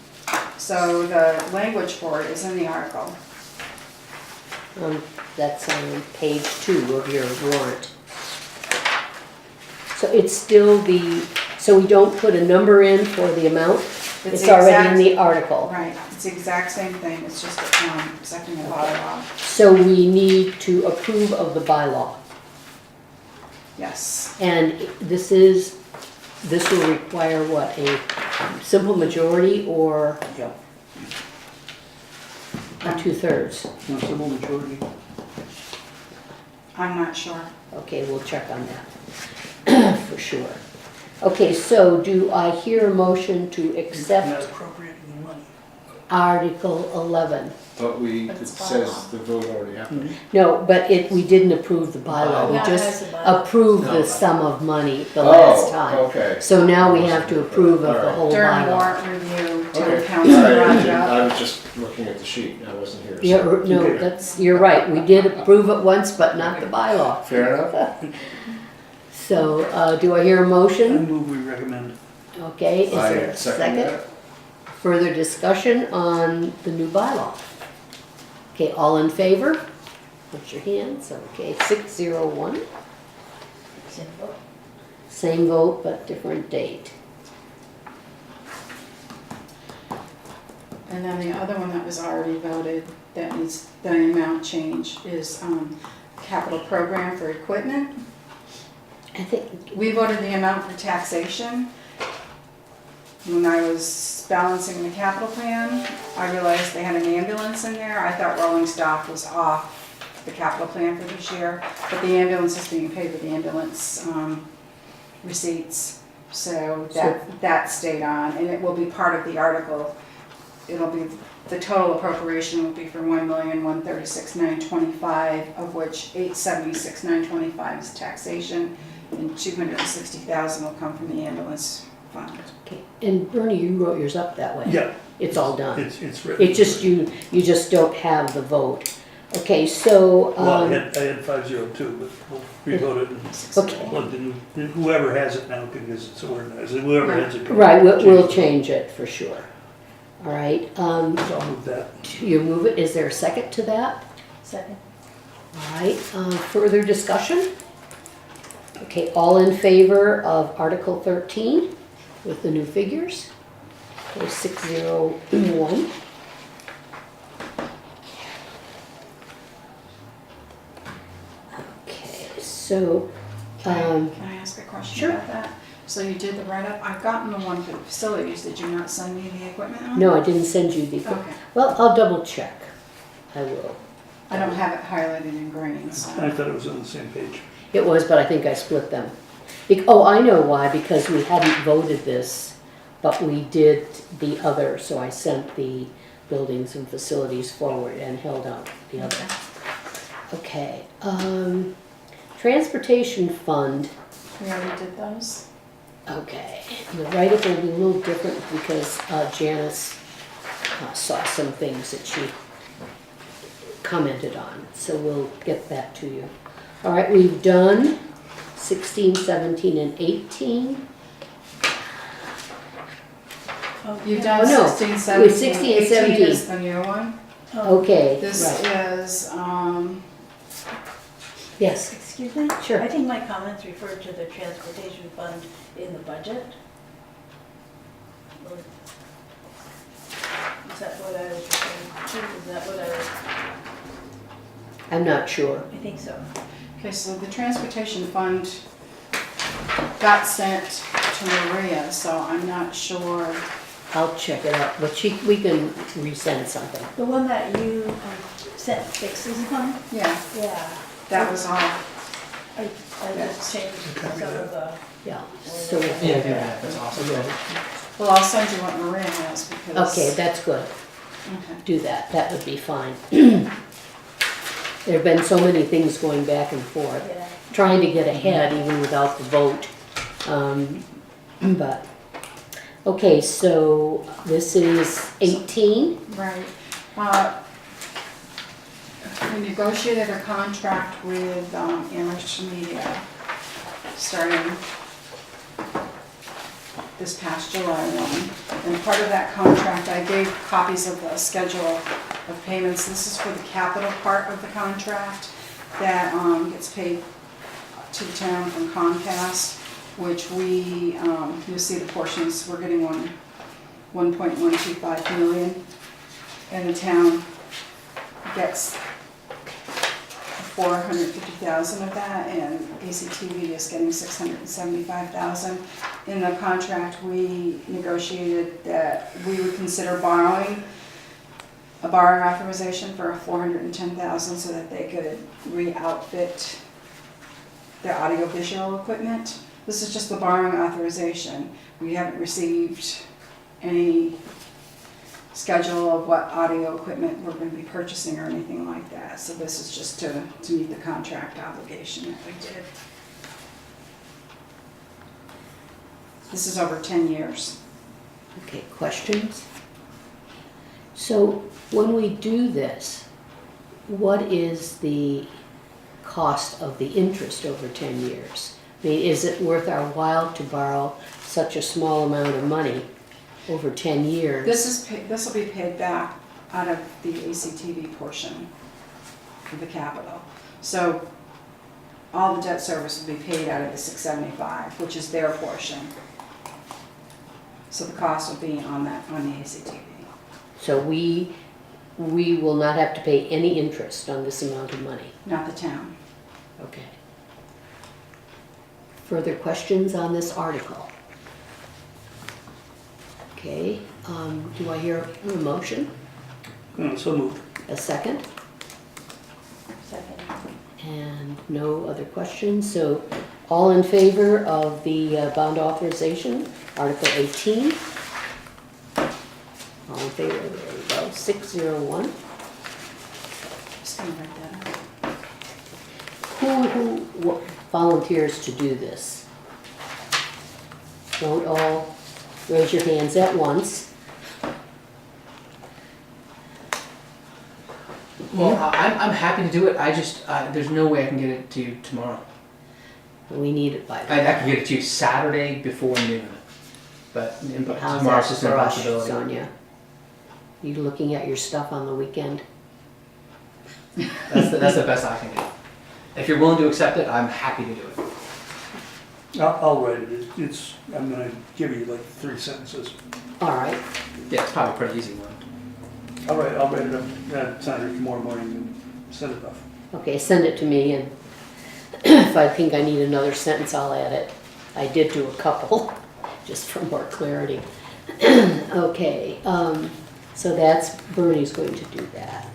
So the language for it is in the article. That's on page 2 of your warrant. So it's still so we don't put a number in for the amount? It's the already in the exact- article. Right, it's the exact same thing, it's just accepting a bylaw. So we need to approve of the bylaw. Yes, And this will require what, a simple majority or Yeah. a 2/3? No simple majority. I'm not sure. Okay, we'll check on that, for sure. Okay, so do I hear a motion to Not accept appropriating the money. Article 11? But it It's says bylaw. the vote already happened. No, but we didn't approve the bylaw, we No, it just has a bylaw. approved No. the sum of money the last time. Okay. So now we have to approve of the Alright. whole During bylaw. warrant review, town Okay. council Alright, brought it up. I was just looking at the sheet, I wasn't here. so- Yeah, no, you're right, we did approve it once, but not the bylaw. Fair enough? So, do I hear a I motion? move we recommend. Okay, is there I a second second? that. Further discussion on the new bylaw? Okay, all in favor? Put your hands, okay, 601. Same vote, but different date. And then the other one that was already voted, that needs the amount change, is capital program for equipment. I think, We voted the amount for taxation. When I was balancing the capital plan, I realized they had an ambulance in there. I thought rolling stock was off the capital plan for this year, but the ambulance is being paid with the ambulance receipts. So that stayed on, and it will be part of the article. It'll be, the total appropriation will be for $1,136,925, of which $876,925 is taxation, and $260,000 will come from the ambulance fund. okay, and Bernie, you wrote yours up that way. Yeah. It's all done. It's written. It just, you just don't have the vote. Okay, so, Well, I had 502, but we'll revote it and okay, plug in whoever has it now because it's organized. Whoever has it. can right, we'll it. change it for sure. All right, So I'll move that. you move it, is there a second to that? Second. All right, further discussion? Okay, all in favor of Article 13 with the new figures? Okay, 601. Okay, so, Can I ask a question sure. about that? So you did the write-up, I've gotten the one for the facilities, did you not send me the equipment one? no, I didn't send you the, Okay, well, I'll double check. I will. I don't have it highlighted in green, so. I thought it was on the same page. It was, but I think I split them. Oh, I know why, because we hadn't voted this, but we did the other, so I sent the buildings and facilities forward and held out the other. Okay, transportation fund, We already did those? okay. The write-up will be a little different because Janice saw some things that she commented on, so we'll get that to you. All right, we've done 16, 17, and 18. You've done Oh, no. 16, Wait, 17, 16 and 18 17. is the new one. Okay, This right. is, Yes, Excuse me? Sure. I think my comments referred to the transportation fund in the budget. Or- Is that what I was referring Is that what I'm not sure. I think so. Okay, so the transportation fund got sent to Maria, so I'm not sure. I'll check it out, but we can resend something. The one that you sent fixes upon? Yeah, Yeah. that was all. I just changed some of the. Yeah, so, Yeah, do that, that's awesome. Well, I'll send you what Maria has because. okay, that's good. Okay. Do that, that would be fine. There've been so many things going back and forth, Yeah. trying to get ahead even without the vote. But, okay, so this is 18. Right. We negotiated a contract with Amherst Media starting this past July 1. And part of that contract, I gave copies of the schedule of payments. This is for the capital part of the contract that gets paid to the town from Comcast, which you'll see the portions, we're getting 1.125 million, and the town gets 450,000 of that, and ACTV is getting 675,000. In the contract, we negotiated that we would consider borrowing a borrowing authorization for 410,000 so that they could re-outfit their audiovisual equipment. This is just the borrowing authorization. We haven't received any schedule of what audio equipment we're going to be purchasing or anything like that. So this is just to meet the contract obligation that we did. This is over 10 years. Okay, questions? So when we do this, what is the cost of the interest over 10 years? I mean, is it worth our while to borrow such a small amount of money over 10 years? This will be paid back out of the ACTV portion of the capital. So all the debt service will be paid out of the 675, which is their portion. So the cost will be on the ACTV. So we will not have to pay any interest on this amount of money? Not the town. Okay. Further questions on this article? Okay, do I hear a motion? So moved. A second? Second. And no other questions, so all in favor of the bond authorization, Article 18? All in favor, there we go, 601. Just gonna write that up. Who volunteers to do this? Don't all raise your hands at once. Well, I'm happy to do it. I just, there's no way I can get it to you tomorrow. We need it by I then. can get it to you Saturday before noon. But How's tomorrow's that just an for us, impossibility. Sonia? You looking at your stuff on the weekend? That's the best I can do. If you're willing to accept it, I'm happy to do it. I'll write it. I'm gonna give you like 3 sentences. All right, Yeah, it's probably a pretty easy one. I'll write it up Saturday tomorrow morning and send it off. okay, send it to me, and if I think I need another sentence, I'll add it. I did do a couple, just for more clarity. Okay, so that's, Bernie's going to do that.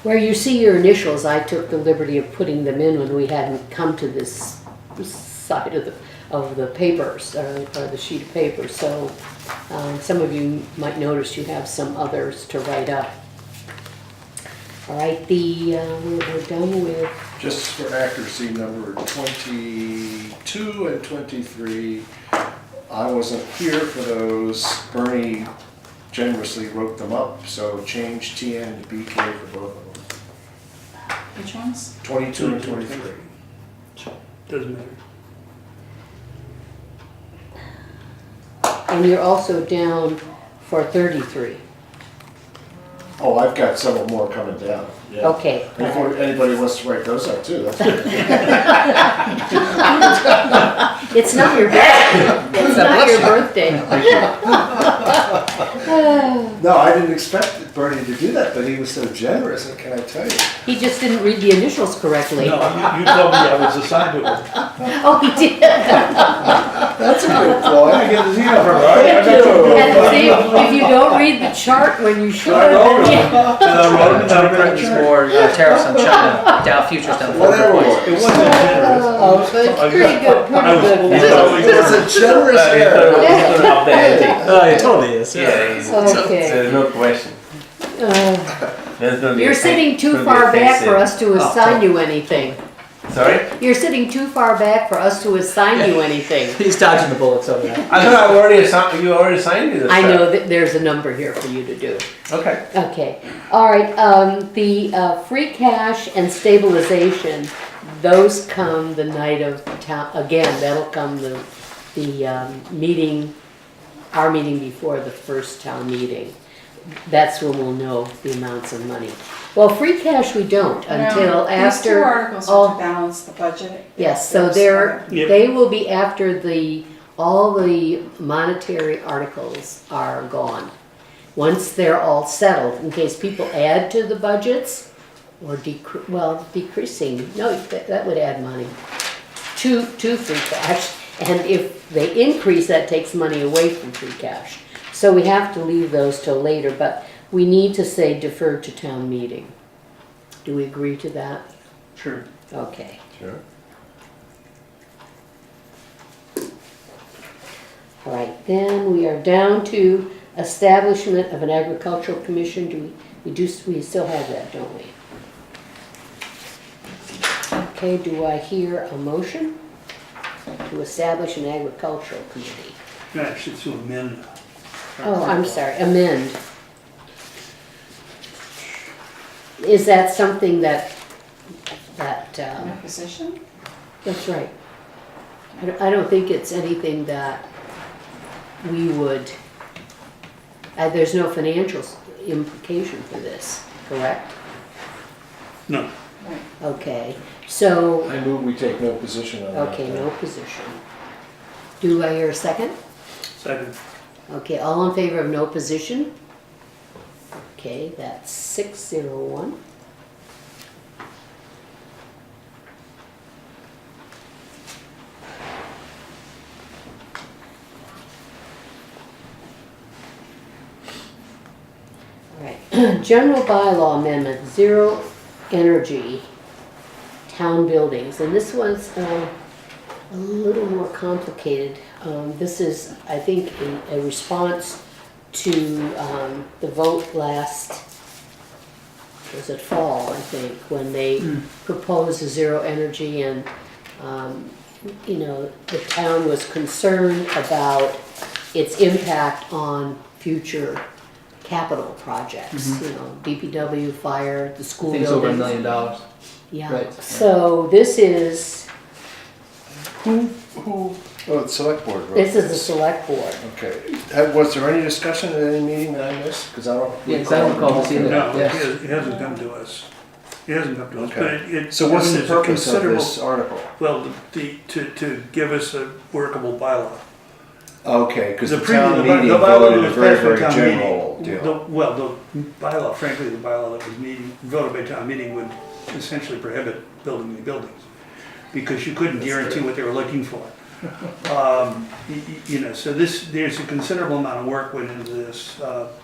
Where you see your initials, I took the liberty of putting them in when we hadn't come to this side of the papers, or the sheet of paper. So some of you might notice you have some others to write up. All right, we're done with, Just for accuracy, number 22 and 23, I wasn't here for those. Bernie generously wrote them up, so change TN to BK for both of them. Which ones? 22 and 23. Doesn't matter. and you're also down for 33. Oh, I've got several more coming down. Yeah. Okay. And if anybody wants to write those up too, that's good. It's not your birthday. It's not your birthday. No, I didn't expect Bernie to do that, but he was so generous, what can I tell you? He just didn't read the initials correctly. No, you told me I was assigned to it. Oh, he did. That's a good boy. I get the email from And see, if you don't read the chart when you should, then you... Or tariffs on China, Dow futures down 40 Whatever points. works. It wasn't generous. Oh, but pretty good, I was pretty good. It's a generous error. Up the ante. Oh, it totally is. Okay. There's no question. There's no You're need- sitting too no need far to back fix for it. us to assign you anything. Sorry? You're sitting too far back for us to assign you anything. He's dodging the bullets over there. I thought I already assigned, you already assigned me this. I stuff. know that there's a number here for you to do. Okay. Okay, all right, the free cash and stabilization, those come the night of town, again, that'll come the meeting, our meeting before the first town meeting. That's when we'll know the amounts of money. Well, free cash we don't until These two after. articles all- are to balance the budget. Yes, so they will be after all the monetary articles are gone. Once they're all settled, in case people add to the budgets or decreasing, no, that would add money to free cash. And if they increase, that takes money away from free cash. So we have to leave those till later, but we need to say deferred to town meeting. Do we agree to that? Sure. Okay. Sure. All right, then we are down to establishment of an agricultural commission. We still have that, don't we? Okay, do I hear a motion to establish an agricultural committee? Actually, to amend. Oh, I'm sorry, amend. Is that something that, In a position? that's right. I don't think it's anything that we would, there's no financial implication for this, correct? No. Right. Okay, so, I move we take no position on that. okay, no position. Do I hear a second? Second. Okay, all in favor of no position? Okay, that's 601. All right, general bylaw amendment, zero energy town buildings, and this was a little more complicated. This is, I think, a response to the vote last, was it fall, I think, when they proposed a zero energy, and you know, the town was concerned about its impact on future capital projects, you know, DPW, fire, the school Things over $1 buildings. million. Yeah, Right. so this is, Who, oh, it's select board. wrote this is the select board. Okay. Was there any discussion at any meeting that I missed? Because I don't. Yeah, 'cause I don't recall this either. No, Yes. it hasn't come to us. It hasn't come to us, Okay. but it. So what's I mean, the there's a purpose of considerable- this article? Well, to give us a workable bylaw. Okay, because the previous- town the meeting bylaw voted that a was very, passed by very town general meeting- deal. Well, the bylaw, frankly, the bylaw that was voted by town meeting would essentially prohibit building new buildings, because you couldn't guarantee what they were looking for. You know, so there's a considerable amount of work went into this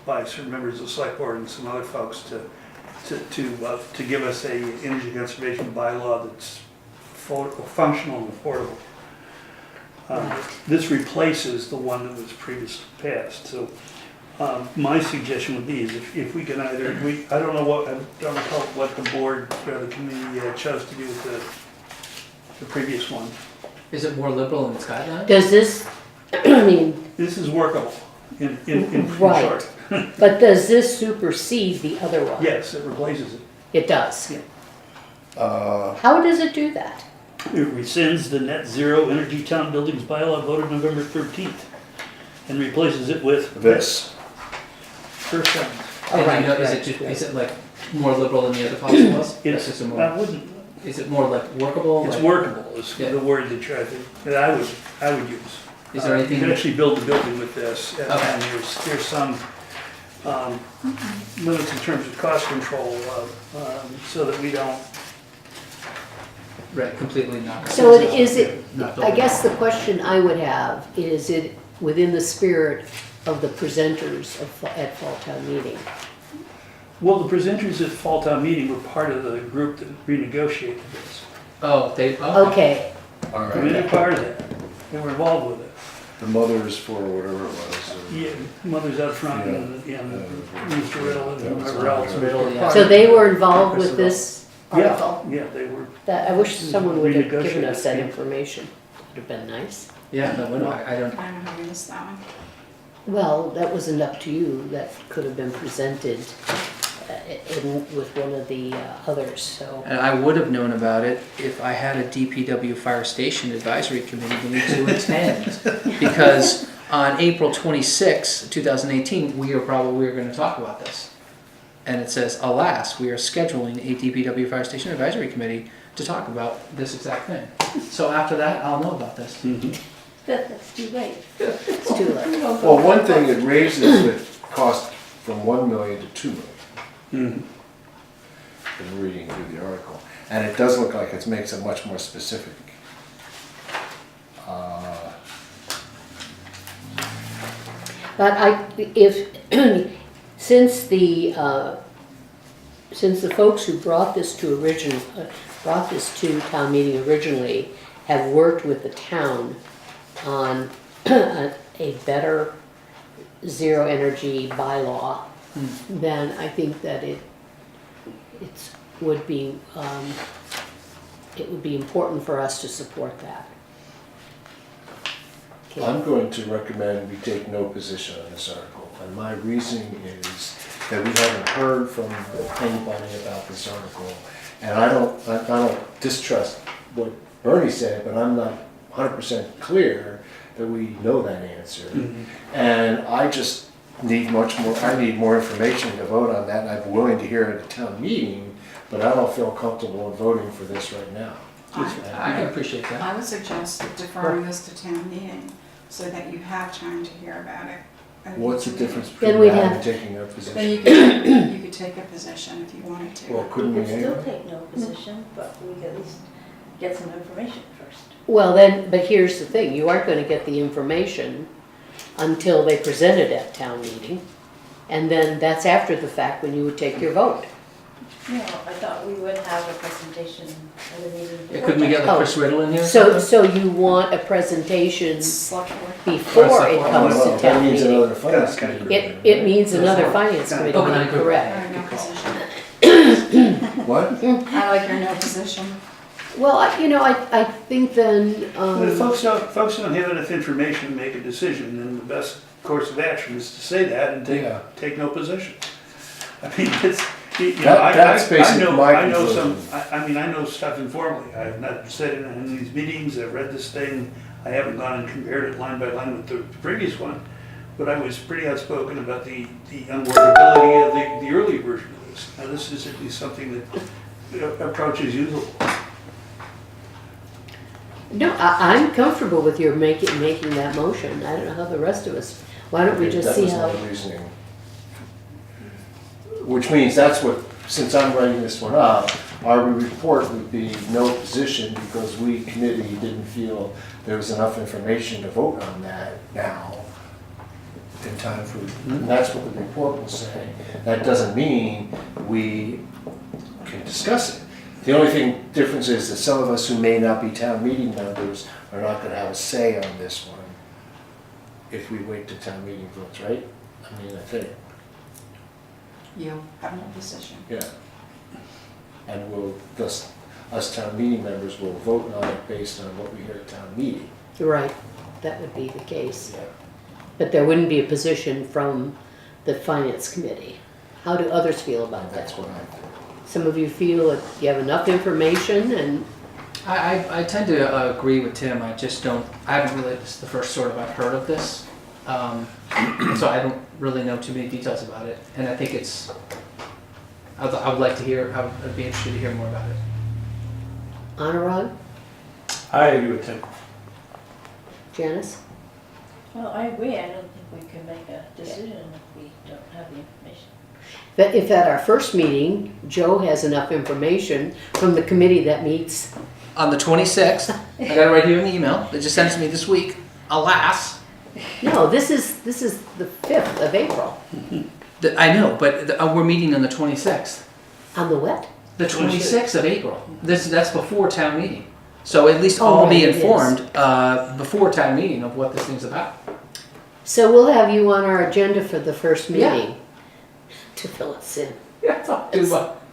by certain members of the select board and some other folks to give us a energy conservation bylaw that's functional and affordable. This replaces the one that was previously passed, so my suggestion would be is if we can either, I don't know I don't recall what the board or the committee chose to do with the previous one. Is it more liberal in its guidelines? Does this, I mean, This is workable in Right. short. but does this supersede the other one? Yes, it replaces it. It does. Uh, How does it do that? It rescinds the net zero energy town buildings bylaw voted November 13th and replaces it with this. first sentence. Oh, And right, you know, right, is right. it like more liberal than the other policy was? It's, That's just a I more, wouldn't, Is it more like workable? It's like- workable is Yeah. the word that I would use. Is there anything? You can actually build the building with this, and Okay. there's some limits in terms of cost control, so that we don't. Right, completely not. So is it, Not I building. guess the question I would have, is it within the spirit of the presenters at Fall Town Meeting? Well, the presenters at Fall Town Meeting were part of the group that renegotiated this. Oh, they, Okay, All I mean, they're right, part of that. They were involved with it. the mothers for whatever it was. Yeah, Mothers Out Front and Mr. Riddle and whoever else. Riddle, were yeah. part so of they it. were involved with this article? Yeah, they were. That, I wish someone would have given us that Renegotiated. information. Would have been nice. yeah, no, no, I don't. I don't know how we missed that one. Well, that wasn't up to you. That could have been presented with one of the others, so. And I would have known about it if I had a DPW Fire Station Advisory Committee meeting to attend. Because on April 26, 2018, we were going to talk about this. And it says, alas, we are scheduling a DPW Fire Station Advisory Committee to talk about this exact thing. So after that, I'll know about this. That's too late. It's too late. Well, one thing, it raises the cost from 1 million to 2 million. Mhm. In reading through the article, and it does look like it makes it much more specific. But since the folks who brought this to town meeting originally have worked with the town on a better zero energy bylaw, then I think that it would be important for us to support that. Okay. I'm going to recommend we take no position on this article, and my reasoning is that we haven't heard from anybody about this article, and I don't distrust what Bernie said, but I'm not 100% clear that we know that answer, and I just need I need more information to vote on that, and I'm willing to hear it at a town meeting, but I don't feel comfortable in voting for this right now. I can appreciate that. I would suggest deferring this to town meeting so that you have time to hear about it. at What's each the difference meeting. between we'd that have- and taking a Then position? you could take a position if you wanted to. Well, couldn't we We could still anyway? take no position, but we could at least get some information first. Well, then, but here's the thing, you aren't gonna get the information until they present it at town meeting. And then that's after the fact when you would take your vote. No, I thought we would have a presentation at the meeting. Yeah, before couldn't we get that. like Chris Riddle in here? or So, something? so you want a presentation Select board. before it comes Well, to that town means meeting? another finance committee. It means another finance committee, Okay, meeting, good. correct. Or no position. What? I like your no position. Well, I think then, But if folks don't have enough information to make a decision, then the best course of action is to say that and Yeah. take no position. I mean, it's, you know, That's basically my I know some, conclusion. I know stuff informally. I have not sat in these meetings, I've read this thing, I haven't gone and compared it line by line with the previous one, but I was pretty outspoken about the unworkability of the early version of this. Now, this is at least something that approaches usable. no, I'm comfortable with your making that motion. I don't know how the rest of us, why don't we just That see was how? my reasoning. Which means that's what, since I'm writing this one up, our report would be no position because we committee didn't feel there was enough information to vote on that now in time for, and that's what the report will say. That doesn't mean we can discuss it. The only difference is that some of us who may not be town meeting members are not gonna have a say on this one if we wait to town meeting votes, right? I mean, I think, You have no position. yeah. And us town meeting members will vote on it based on what we hear at town meeting. Right, that would be the case. Yeah. But there wouldn't be a position from the finance committee. How do others feel about that? That's what I think. Some of you feel that you have enough information and, I tend to agree with Tim. I just don't. I haven't really. This is the first sort of I've heard of this, so I don't really know too many details about it. And I think I would like to hear. I'd be interested to hear more about it. Okay. What do you think? Well, one thing, it raises the cost from 1 million to 2 million. Okay. And Anurag, I agree with Tim. Janice? Well, I agree, I don't think we can make a decision if we don't have the information. But if at our first meeting, Joe has enough information from the committee that meets, On the 26th, I got it right here in the email, they just sent it to me this week, alas. no, this is the 5th of April. I know, but we're meeting on the 26th. On the what? The 26th of April. That's before town meeting. So at least Oh, all be right, it is. informed before town meeting of what this thing's about. So we'll have you on our agenda for the first Yeah. meeting to fill us in. Yeah,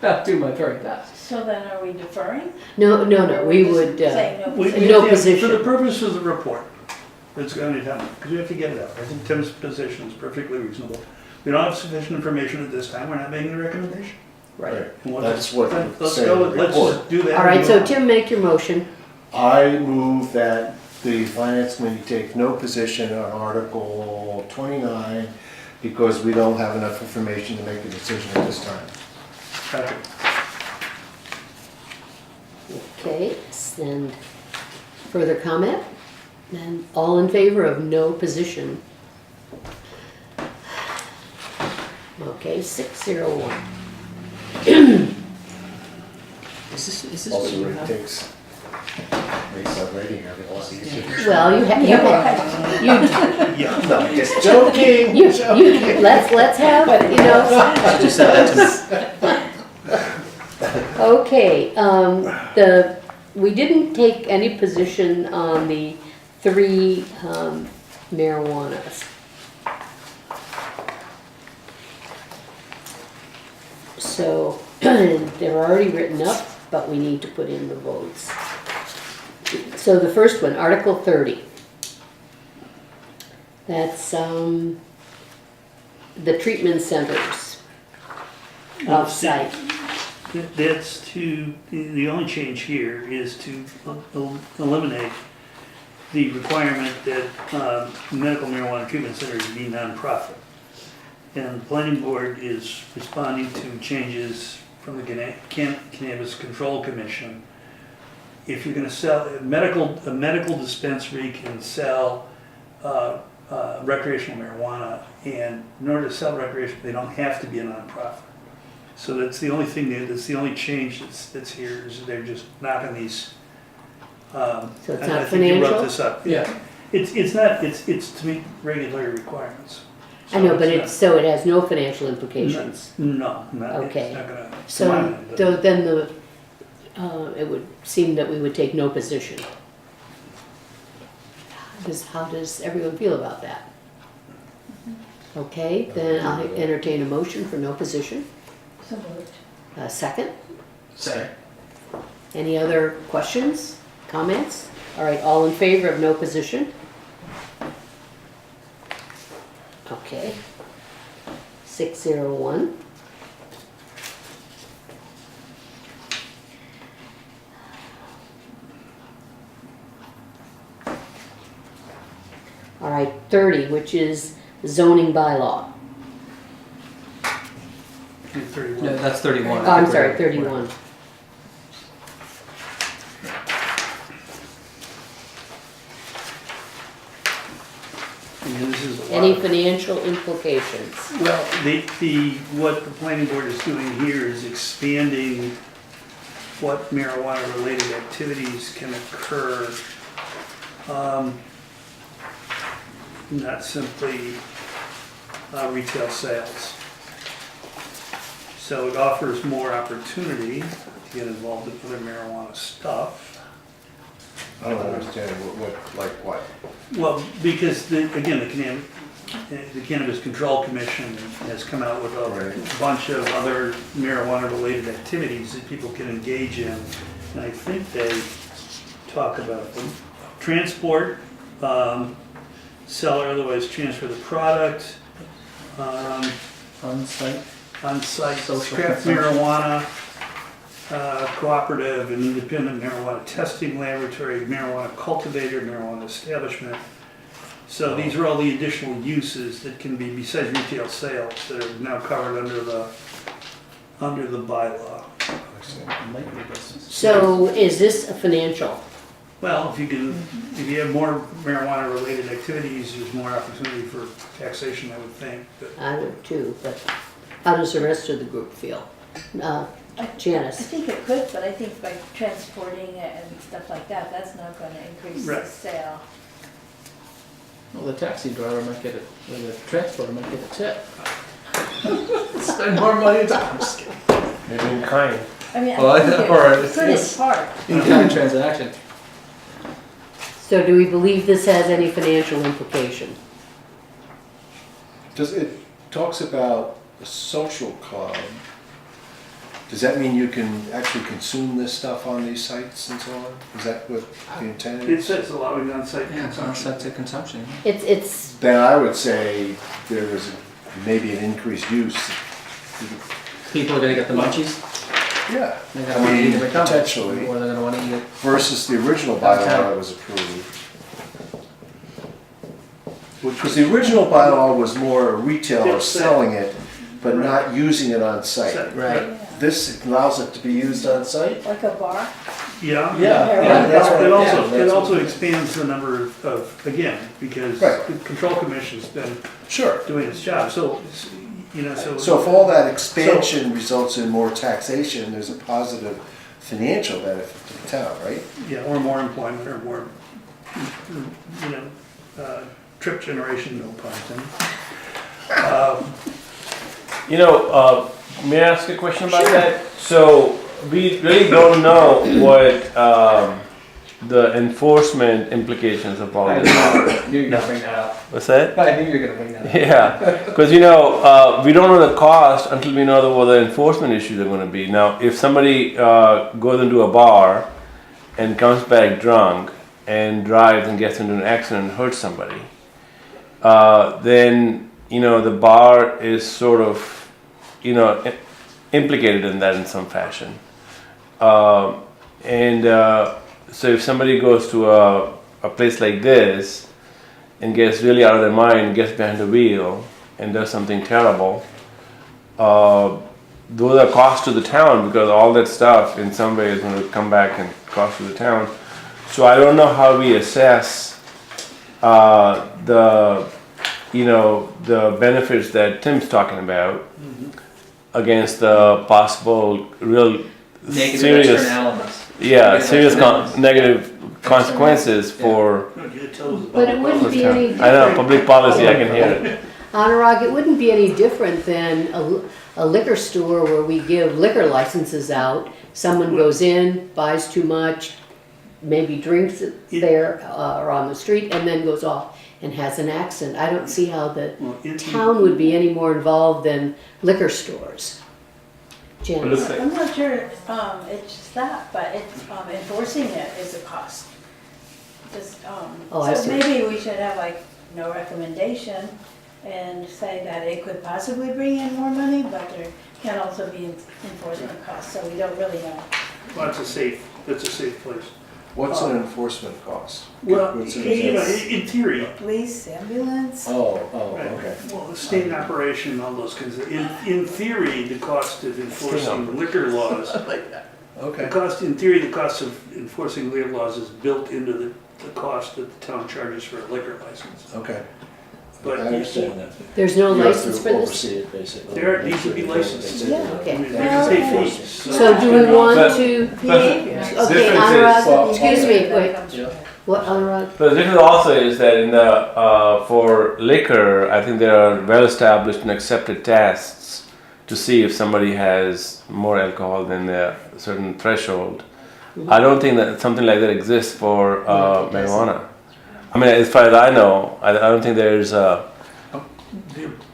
I'll do my very best. So then are we deferring? No, Or we just would, saying no We position? No have to- position. For the purpose of the report, it's going to be done, because we have to get it out. I think Tim's position is perfectly reasonable. We don't have sufficient information at this time, we're not making a recommendation. right. And we'll That's just- what Let's say go, in the let's report. just do that. All right, and so move on. Tim, make your motion. I move that the finance committee take no position on Article 29 because we don't have enough information to make a decision at this time. Okay. Okay, and further comment? Then all in favor of no position? Okay, 601. Is this what Also, you it have? makes our rating a lot easier. Well, you have, Yeah. No, just joking. you, let's have, you know. She just sent that to me. Okay, we didn't take any position on the 3 marijuanas. So, they're already written up, but we need to put in the votes. So the first one, Article 30. That's, the treatment centers off-site. That's the only change here is to eliminate the requirement that medical marijuana treatment centers be nonprofit. And the planning board is responding to changes from the Cannabis Control Commission. If you're gonna sell, a medical dispensary can sell recreational marijuana, and in order to sell recreational, they don't have to be a nonprofit. So that's the only thing, that's the only change that's here, is they're just knocking these. So it's I not think you wrote financial? this up. Yeah. It's not, it's to meet regulatory requirements. I know, but it's so it has no financial implications. No, not, Okay. it's not gonna. So, come on, so then it would seem that we would take no position. How does everyone feel about that? Okay, then I'll entertain a motion for no position. So moved. Second, Sorry. any other questions, comments? All right, all in favor of no position? Okay. 601. All right, 30, which is zoning bylaw. 31. No, that's 31. Oh, I'm sorry, 31. And this is a lot Any of- financial implications? Well, what the planning board is doing here is expanding what marijuana-related activities can occur. Not simply retail sales. So it offers more opportunity to get involved in other marijuana stuff. I don't understand what. Well, because again, the Cannabis Control Commission has come out with a bunch of other marijuana-related activities that people can engage in. And I think they talk about them. Transport, sell or otherwise transfer the product, On-site. on-site Social craft consumption. marijuana, cooperative and independent marijuana testing laboratory, marijuana cultivator, marijuana establishment. So these are all the additional uses that can be, besides retail sales, that are now covered under the bylaw. So is this a financial? Well, if you have more marijuana related activities, there's more opportunity for taxation, I would think, but. I would too, but how does the rest of the group feel? I Janice? think it could, but I think by transporting it and stuff like that, that's not gonna increase the Right. sale. Well, the taxi driver might get it, or the transporter might get a tip. Spend more money. I'm just kidding. Maybe in kind. I mean, Well, I think or it could in part. In-kind transaction. So do we believe this has any financial implication? It talks about a social club. Does that mean you can actually consume this stuff on these sites and so on? Is that what the intent It is? says allowing on-site Yeah, it's on consumption. set to consumption. It's, Then I would say there is maybe an increased use. People are gonna get the munchies. Yeah. They're gonna want to eat it at McDonald's. Potentially. Or they're gonna want to eat it. Versus the original bylaw that was approved. Because the original bylaw was more a retailer selling it, but not using it on site. Right. This allows it to be used on site? Like a bar? Yeah. Yeah, that's what It I- also, yeah, it that's also what- expands the number of, again, because Right. the control commission's been Sure. doing its job, so, So if all that expansion results in more taxation, there's a positive financial benefit to the town, right? Yeah, or more employment, or more, trip generation, no pun intended. May I ask a question about that? So we really don't know what the enforcement implications of all this are. You're gonna bring that up. What's that? I knew you were gonna bring that up. Yeah, because we don't know the cost until we know what the enforcement issues are going to be. Now, if somebody goes into a bar and comes back drunk and drives and gets into an accident and hurts somebody, then the bar is sort of implicated in that in some fashion. So if somebody goes to a place like this and gets really out of their mind, gets behind the wheel and does something terrible, those are costs to the town because all that stuff in some way is going to come back and cost to the town. So I don't know how we assess the benefits that Tim's talking about against the possible real Negative serious, externalities. serious negative consequences for. but it wouldn't be any I know, different. public policy, I can hear it. Anurag, it wouldn't be any different than a liquor store where we give liquor licenses out. Someone goes in, buys too much, maybe drinks it there or on the street, and then goes off and has an accident. I don't see how the town would be any more involved than liquor stores. Janice? I'm not sure, it's just that, but it's, enforcing it is a cost. Just, Oh, I so see. maybe we should have like no recommendation and say that it could possibly bring in more money, but there can also be enforcement costs, so we don't really know. Well, that's a safe place. What's an enforcement cost? Well, What's an in theory, Police, ambulance. Oh, right. okay. Well, the state operation, all those kinds of, in theory, the cost of enforcing liquor laws, Okay. in theory, the cost of enforcing liquor laws is built into the cost that the town charges for a liquor license. Okay. But I understand that. There's no You have license to for this? oversee it, basically. there needs to be licenses. Yeah, I okay. mean, they can pay fees. So do we want But- to, okay, Difference Anurag, is- excuse me, wait, Yeah. what, Anurag? But the difference also is that in the for liquor, I think there are well-established and accepted tests to see if somebody has more alcohol than a certain threshold. I don't think that something like that exists for marijuana. I mean, as far as I know, I don't think there's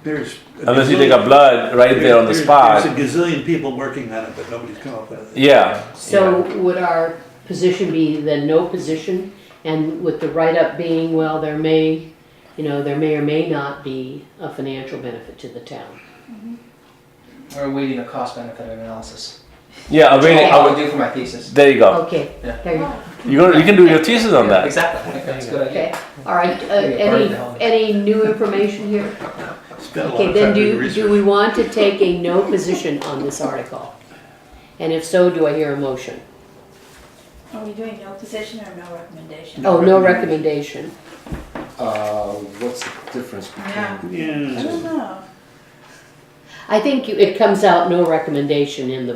There's. unless you take a blood right there on the spot. There's a gazillion people working on it, but nobody's come up with it. Yeah. So would our position be then no position, and with the write-up being, well, there may or may not be a financial benefit to the town? We're awaiting a cost benefit analysis. Yeah. I mean, I would do for my thesis. there you go. Okay, Yeah. there you go. You can do your thesis on that. Exactly. I think that's a good idea. Okay, all right, Yeah, part of the holiday. any new information here? Spent a lot Okay, of then time doing do research. we want to take a no position on this article? And if so, do I hear a motion? Are we doing no position or no recommendation? Oh, no recommendation. What's the difference Yeah. between? I don't know. I think it comes out no recommendation in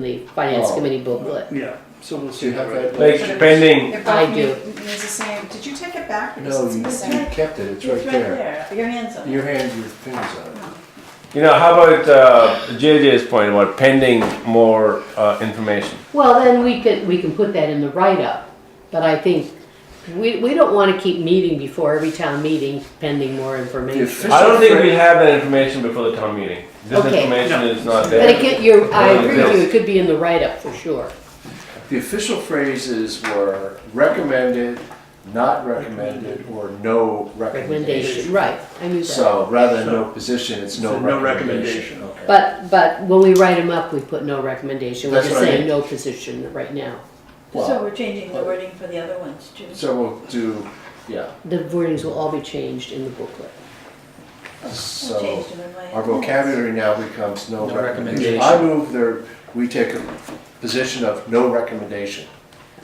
the finance Oh. committee booklet. Yeah, so we'll Do see you how have it that? Like pending, It I both do. means the same. Did you take it back? Or does No, it say you the same? kept it, it's It's right there. Your hands on it. Your hand, your finger's on it. you know, how about JJ's point about pending more information? Well, then we can put that in the write-up, but I think we don't want to keep meeting before every town meeting pending more information. official- I don't think we have that information before the town meeting. This Okay. information is not But there. I agree with you, it could be in the write-up for sure. The official phrases were recommended, not recommended, or no recommendation. Recommendation, right, I knew that. So rather than no position, it's no So no recommendation. But when we write them up, we put no recommendation, we're That's just what I saying mean. no position right now. So Well, we're changing the wording for the other ones too. so we'll do, yeah, The wordings will all be changed in the booklet. I so changed them in my our minutes. vocabulary now becomes no No recommendation. recommendation. I move there, we take a position of no recommendation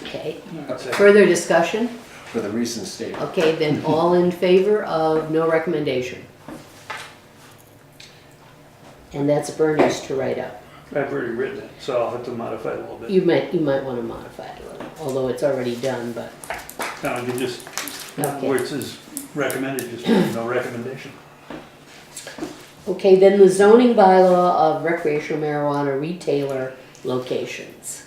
Okay, That's it. further discussion? for the reasons stated. Okay, then all in favor of no recommendation? And that's Bernie's to write up. I've already written it, so I'll have to modify it a little bit. You might want to modify it a little, although it's already done, but, No, you just, Okay. where it says recommended, just put no recommendation. okay, then the zoning bylaw of recreational marijuana retailer locations.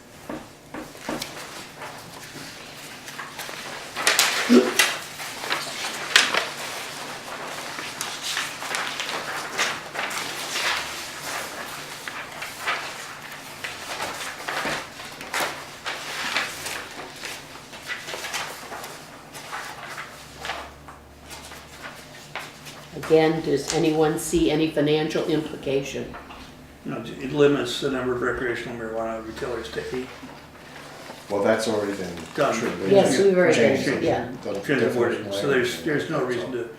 Again, does anyone see any financial implication? No, it limits the number of recreational marijuana retailers to 8. Well, that's already been Done. true. Yes, we've already Changed done, it. yeah. The Change of wording, definition so language. there's no reason to,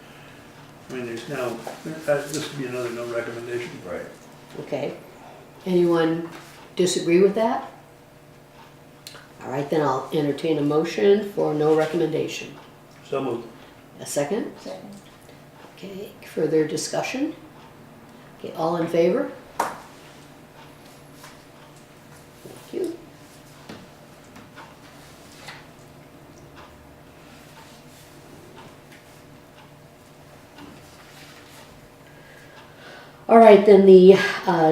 I mean, there's no, this would be another no recommendation. Right. Okay. Anyone disagree with that? All right, then I'll entertain a motion for no recommendation. So moved. A second? Second. Okay, further discussion? Okay, all in favor? Thank you. All right, then the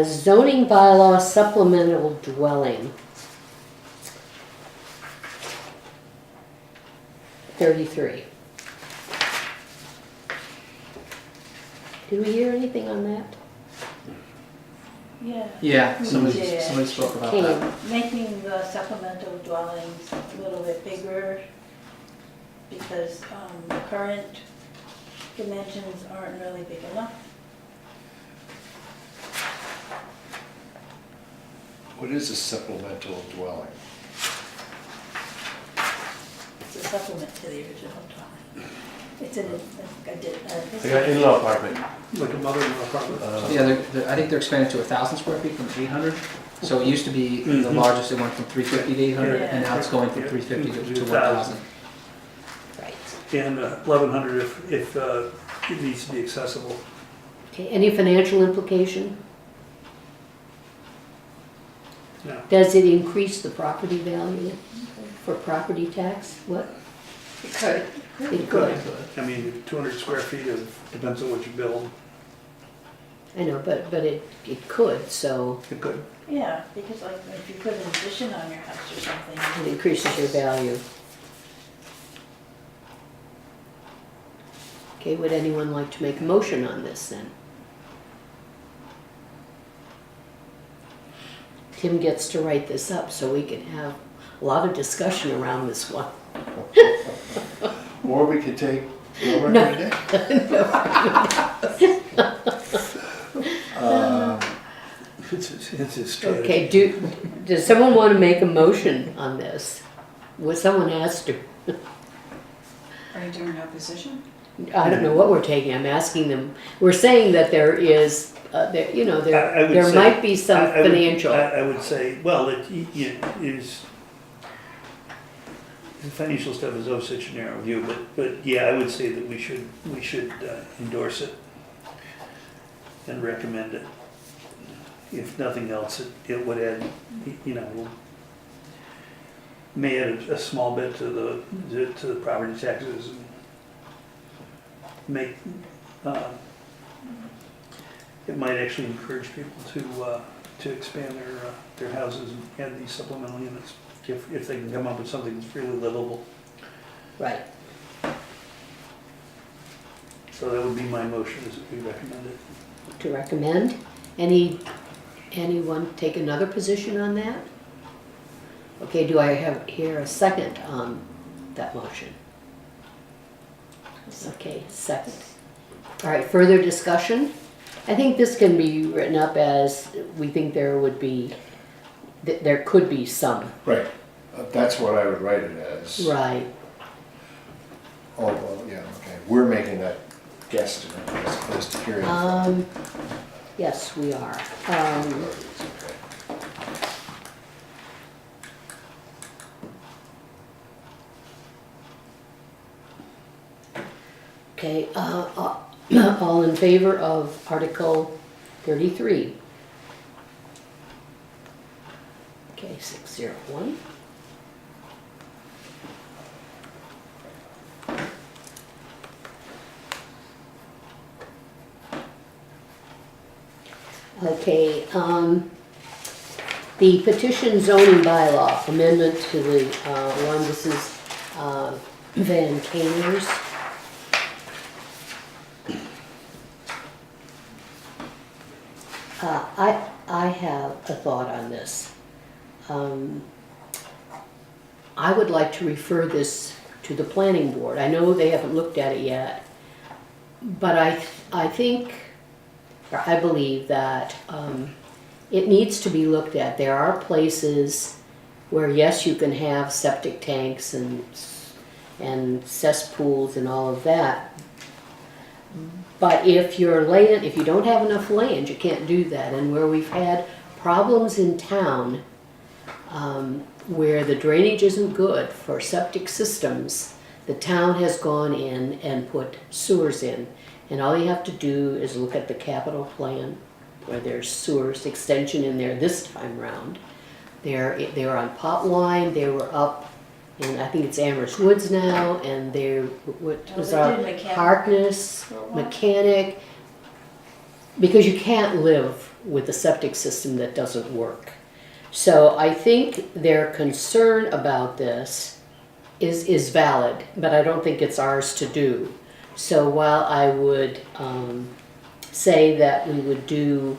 zoning bylaw supplemental dwelling. 33. Did we hear anything on that? Yeah, Yeah, somebody Yeah. spoke about Came. that. making the supplemental dwellings a little bit bigger because the current dimensions aren't really big enough. What is a supplemental dwelling? It's a supplement to the original dwelling. It's an, I did. Like an in-law apartment. Like a mother-in-law apartment. Yeah, I think they're expanding to 1,000 square feet from 800. So it used to be the Mhm. largest, it went from 350 to 800, and now it's going from Yeah. 350 to 1,000. 1,000. Right. And 1,100 if it needs to be accessible. Okay, any financial implication? No. Does it increase the property value for property tax? What? It could. It could. I mean, 200 square feet depends on what you build. I know, but it could, so It could. Yeah, because like if you put an addition on your house or something. it increases your value. Okay, would anyone like to make a motion on this then? Tim gets to write this up so we can have a lot of discussion around this one. Or we could take no No. recommendation. It's his strategy. Okay, does someone want to make a motion on this? Well, someone has to. Are you doing no position? I don't know what we're taking, I'm asking them. We're saying that there is there, you know, I would there say- might be some I would- financial. I would say, well, it is, the financial stuff is of such a narrow view, but yeah, I would say that we should endorse it and recommend it. If nothing else, it would add, you know, may add a small bit to the property taxes and make, it might actually encourage people to expand their houses and add these supplemental units, if they can come up with something that's really livable. Right. So that would be my motion, is that we recommend it. To recommend. Anyone take another position on that? Okay, do I have here a second on that motion? Okay, second. All right, further discussion? I think this can be written up as, we think there would be, there could be some. Right, that's what I would write it as. Right, Oh, well, yeah, okay, we're making that guesstimate as opposed to hearing from. yes, we are. Okay, all in favor of Article 33? Okay, 601. Okay, the petition zoning bylaw amendment to the one, this is Van Kaner's. I have a thought on this. I would like to refer this to the planning board. I know they haven't looked at it yet, but I think, or I believe that it needs to be looked at. There are places where, yes, you can have septic tanks and cesspools and all of that, but if you don't have enough land, you can't do that. And where we've had problems in town where the drainage isn't good for septic systems, the town has gone in and put sewers in. And all you have to do is look at the capital plan where there's sewers extension in there this time round. They were on Potwine, they were up in, I think it's Amherst Woods now, and what was they our did Mechanic Harkness, for a while. Mechanic, because you can't live with a septic system that doesn't work. So I think their concern about this is valid, but I don't think it's ours to do. So while I would say that we would do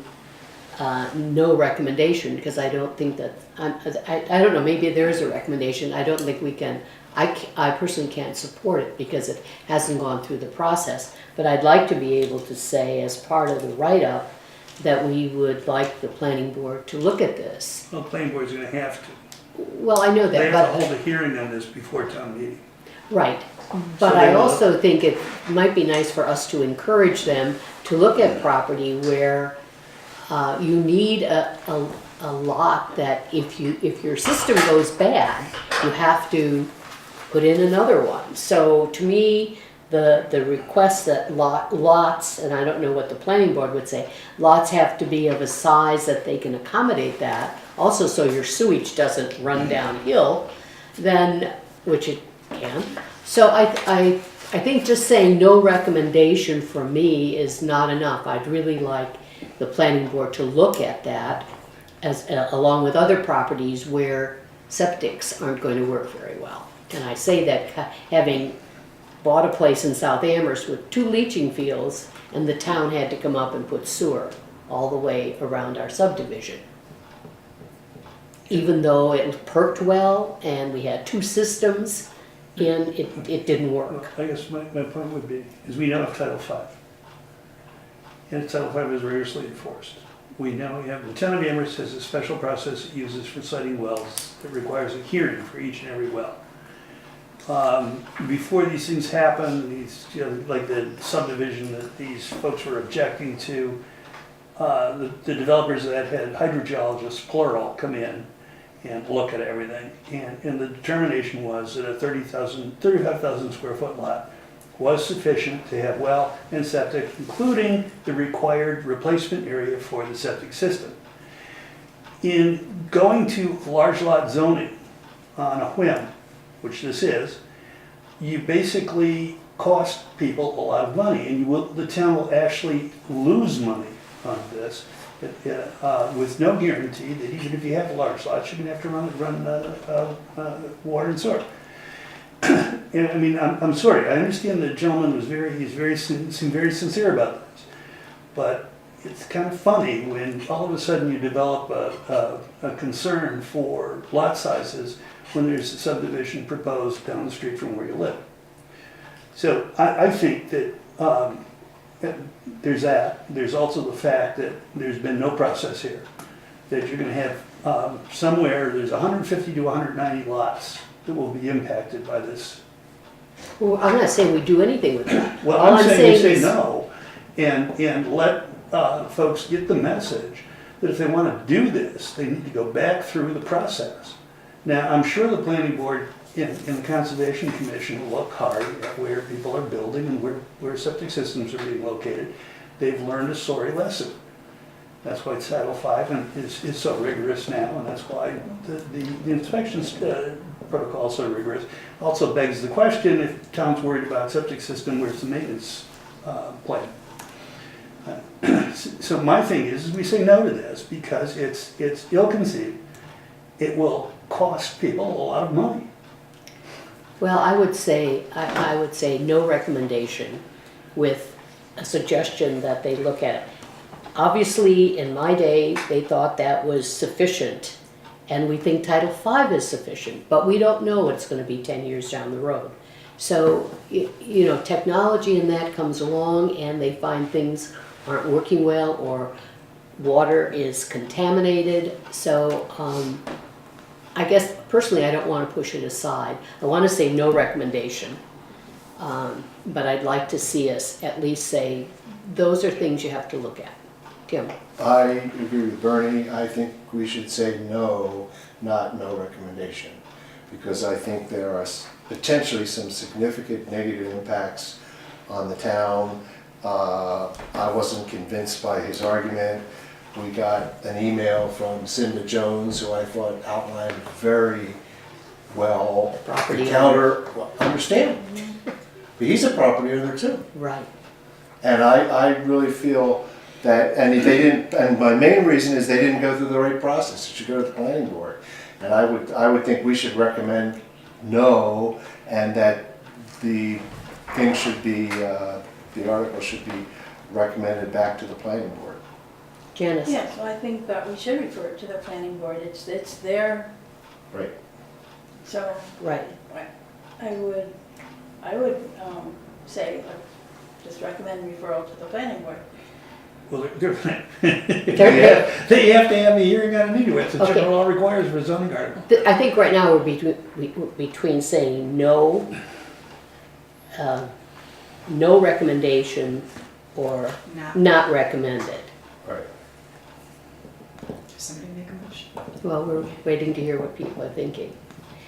no recommendation, because I don't think that, I don't know, maybe there is a recommendation, I don't think we can, I personally can't support it because it hasn't gone through the process, but I'd like to be able to say as part of the write-up that we would like the planning board to look at this. Well, the planning board's gonna have to. Well, I know They that, have to but, hold a hearing on this before town meeting. right. But So I they will- also think it might be nice for us to encourage them to look at property where you need a lot that if your system goes bad, you have to put in another one. So to me, the request that lots, and I don't know what the planning board would say, lots have to be of a size that they can accommodate that. Also, so your sewage doesn't run downhill, then, which it can. So I think just saying no recommendation for me is not enough. I'd really like the planning board to look at that as along with other properties where septics aren't going to work very well. And I say that having bought a place in South Amherst with 2 leaching fields, and the town had to come up and put sewer all the way around our subdivision. Even though it perked well and we had 2 systems in, it didn't work. I guess my point would be, is we now have Title V. And Title V is rigorously enforced. We now have, the town of Amherst has a special process it uses for citing wells that requires a hearing for each and every well. Before these things happen, these, like the subdivision that these folks were objecting to, the developers that had hydrogeologists, plural, come in and look at everything. And the determination was that a 35,000 square foot lot was sufficient to have well and septic, including the required replacement area for the septic system. In going to large lot zoning on a whim, which this is, you basically cost people a lot of money, and the town will actually lose money on this with no guarantee that even if you have a large lot, you're going to have to run water and sewer. And, I mean, I'm sorry. I understand the gentleman seemed very sincere about this, but it's kind of funny when all of a sudden you develop a concern for lot sizes when there's a subdivision proposed down the street from where you live. So I think that there's that. There's also the fact that there's been no process here. That you're going to have somewhere, there's 150 to 190 lots that will be impacted by this. Well, I'm not saying we do anything with that. Well, All I'm saying we say is- no and let folks get the message that if they want to do this, they need to go back through the process. Now, I'm sure the planning board and the Conservation Commission will look hard at where people are building and where septic systems are being located. They've learned a sorry lesson. That's why Title V is so rigorous now, and that's why the inspections protocol is so rigorous. Also begs the question, if town's worried about septic system, where's the maintenance plan? So my thing is we say no to this because it's ill-conceived. It will cost people a lot of money. Well, I would say no recommendation with a suggestion that they look at it. Obviously, in my day, they thought that was sufficient, and we think Title V is sufficient, but we don't know what it's going to be 10 years down the road. So, you know, technology and that comes along, and they find things aren't working well, or water is contaminated. So, I guess personally, I don't want to push it aside. I want to say no recommendation, but I'd like to see us at least say those are things you have to look at. Tim? I agree with Bernie. I think we should say no, not no recommendation, because I think there are potentially some significant negative impacts on the town. I wasn't convinced by his argument. We got an email from Cinda Jones, who I thought outlined very well Property the counter. Well, understand, but he's a property owner too. Right. And I really feel that, and they didn't. And my main reason is they didn't go through the right process. It should go to the planning board. And I would think we should recommend no, and that the thing should be, the article should be recommended back to the planning board. Janice? Yes, well, I think that we should refer it to the planning board. It's their, Right. so Right. I would say, just recommend referral to the planning board. Well, they have to have a hearing on it anyway. It's a Okay. general law requires for a zoning article. I think right now we're between saying no, no recommendation, or not recommended. Right. Somebody make a motion. Well, we're waiting to hear what people are thinking.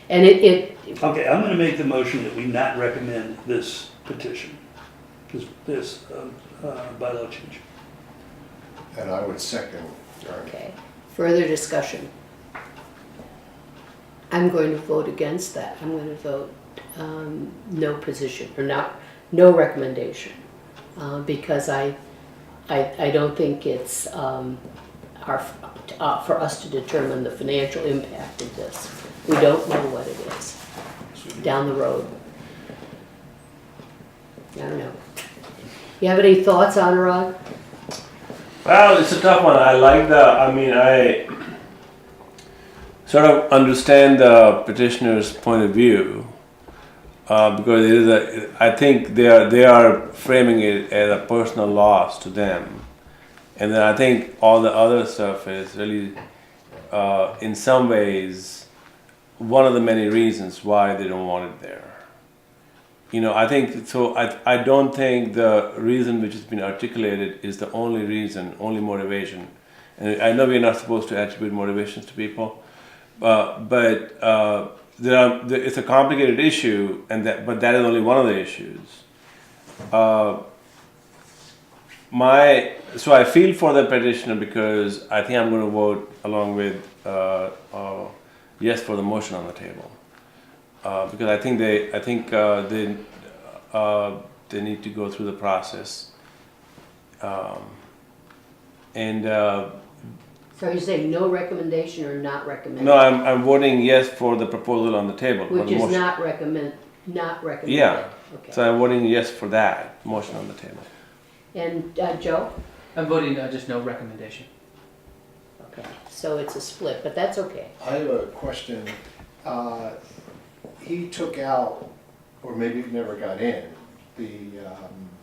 And it Okay, I'm going to make the motion that we not recommend this petition, this bylaw change. And I would second Bernie. okay. Further discussion. I'm going to vote against that. I'm going to vote no position, or no recommendation, because I don't think it's for us to determine the financial impact of this. We don't know what it is down the road. I don't know. You have any thoughts, Anurag? Well, it's a tough one. I sort of understand the petitioner's point of view, because it is I think they are framing it as a personal loss to them. And then I think all the other stuff is really, in some ways, one of the many reasons why they don't want it there. you know, I think so. I don't think the reason which has been articulated is the only reason, only motivation. And I know we're not supposed to attribute motivations to people, but it's a complicated issue, but that is only one of the issues. So I feel for the petitioner because I think I'm going to vote along with yes for the motion on the table. Because I think they need to go through the process. So you're saying no recommendation or not recommend? No, I'm voting yes for the proposal on the table. for Which the is motion. not recommend. Yeah. Okay. So I'm voting yes for that motion on the table. And Joe? I'm voting just no recommendation. Okay, so it's a split, but that's okay. I have a question. He took out, or maybe it never got in, the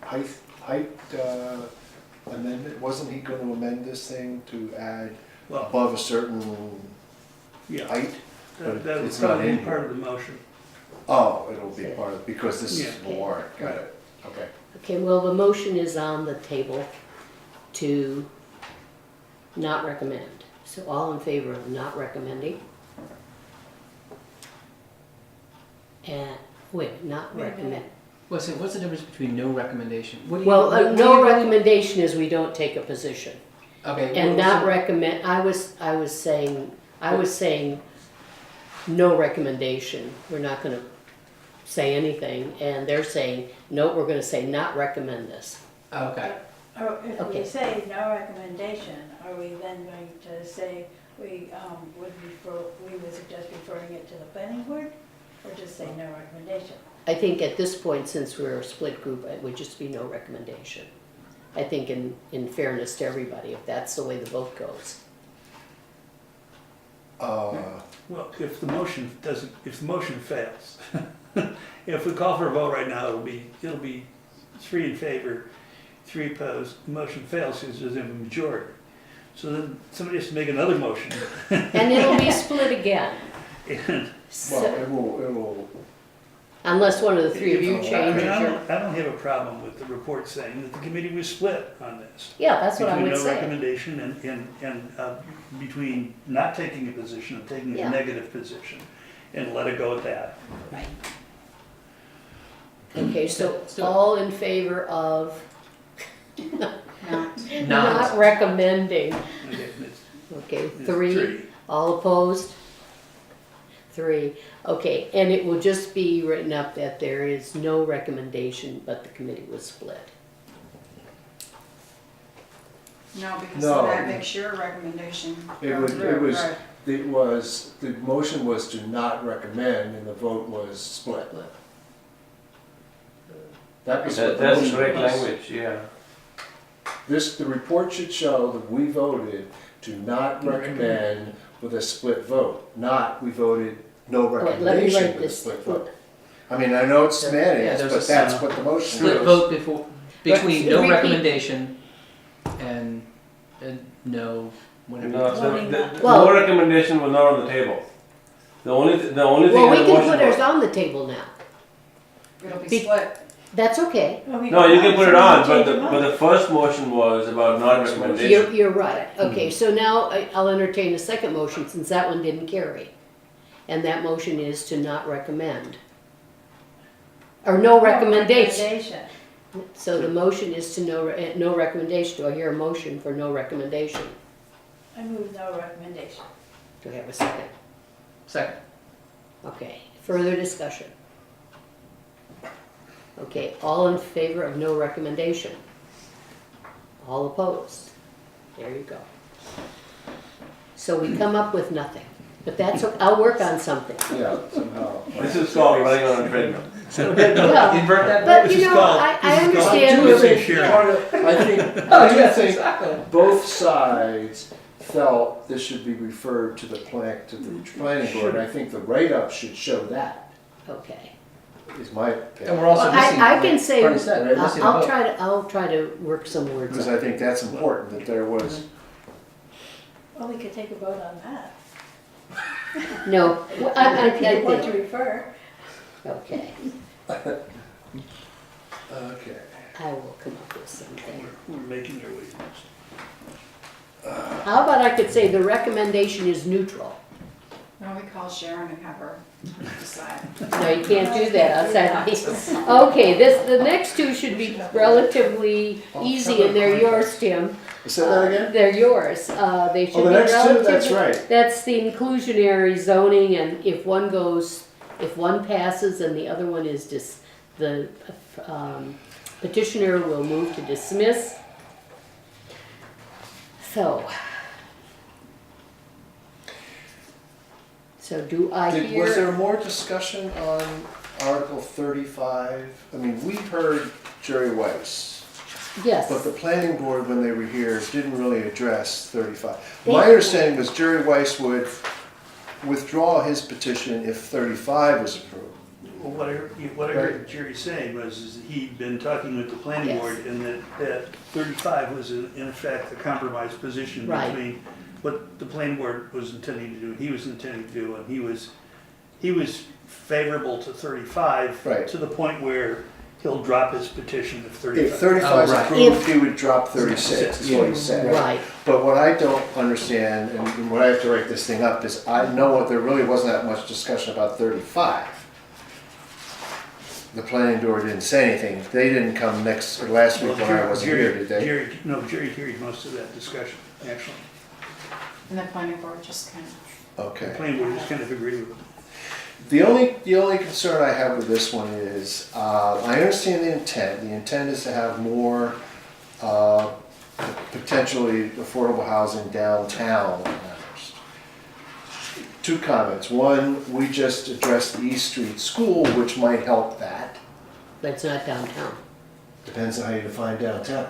height amendment. Wasn't he going to amend this thing to add Well, above a certain yeah, height? that But would it's not probably in be part here. of the motion. Oh, it'll be part of, because this is Yeah. a warrant, got it, okay. Okay, well, the motion is on the table to not recommend. So all in favor of not recommending? And, wait, not Wait a minute. recommend. What's the difference between no recommendation? What do you, Well, what do no you really- recommendation is we don't take a position. Okay. And what was not the- recommend, I was saying no recommendation. We're not gonna say anything, and they're saying, no, we're gonna say not recommend this. Okay. Or if Okay. we say no recommendation, are we then going to say we would suggest referring it to the planning board? Or just say no recommendation? I think at this point, since we're a split group, it would just be no recommendation. I think in fairness to everybody, if that's the way the vote goes. Well, if the motion fails, if we call for a vote right now, it'll be 3 in favor, 3 opposed. The motion fails because there's a majority. So then somebody has to make another motion. And it'll be split again. And So, Well, it will, unless one of the three of you I mean, changes I your, don't have a problem with the report saying that the committee was split on this. yeah, that's what I Between would no say. recommendation and between not taking a position and taking Yeah. a negative position, and let it go at that. Right. Okay, so Let's do it. all in favor of Not. not recommending. Okay, it's- Okay, it's 3. All opposed? 3. Okay, and it will just be written up that there is no recommendation, but the committee was split. No, because No. that makes your recommendation It go was- through, it was- right. the motion was to not recommend and the vote was split. That was what the That's motion correct was. language, yeah. The report should show that we voted to not recommend with a split vote, not we voted no Wait, let me recommendation write with a this. split vote. I mean, I know it's Yeah, semantics, there's but a that's what the motion Split is. vote between no Repeat. recommendation and no, whatever. No, Voting the not- Well- no recommendation was not on the table. The only thing Well, in we the can motion put ours was. on the table now. It'll be Be- split. That's okay. Well, we No, don't you can know. put it Someone on, change their but mind. the first motion was about non-recommendation. You're right. Okay, so now I'll entertain a second motion since that one didn't carry. And that motion is to not recommend. Or no recommendation. So the motion is to no recommendation. Do I hear a motion for no recommendation? I move no recommendation. Do I have a second? Second. Okay, further discussion. Okay, all in favor of no recommendation? All opposed? There you go. So we come up with nothing, but that's, I'll work on something. Yeah, somehow. This is called running on a treadmill. Well, Invert that. but This you is know, called- I this is called understand Tuesday where the, sharing. I think, Oh, I do yes, think exactly. both sides felt this should be referred to the planning board. I think the write-up should show that, okay. is my And opinion. we're also Well, missing. I can say, Courtney said, we're missing a vote. I'll try to work some words Because out. I think that's important, that there was, Well, we could take a vote on that. No, I If you want to think, refer. okay. Okay. I will come up with something. We're making our way. How about I could say the recommendation is neutral? Why don't we call Sharon and have her decide? No, you can't do that outside me. Okay, the next two should be relatively easy, and they're yours, Tim. Say that again? They're yours. They should Oh, be the next two, relatively. that's right. That's the inclusionary zoning, and if one passes and the other one is the petitioner will move to dismiss. So do I hear? Was there more discussion on Article 35? I mean, we heard Jerry Weiss, Yes. but the planning board, when they were here, didn't really address 35. They- My understanding was Jerry Weiss would withdraw his petition if 35 was approved. Well, what I heard Jerry saying was is that he'd been talking with the planning Yes. board and that 35 was in effect a compromise position Right. between what the planning board was intending to do and he was intending to do, and he was favorable to 35 Right. to the point where he'll drop his petition if If 35. 35 is Oh, right. approved, he would drop 36, is what he said. Right. But what I don't understand, and what I have to write this thing up, is I know there really wasn't that much discussion about 35. The planning board didn't say anything. They didn't come last week when I wasn't here, did they? Jerry carried most of that discussion, actually. And the planning board just kind of, The Okay. planning board just kind of agreed with him. The only concern I have with this one is, I understand the intent. The intent is to have more potentially affordable housing downtown. Two comments. One, we just addressed the East Street School, which might help that. That's not downtown. Depends on how you define downtown.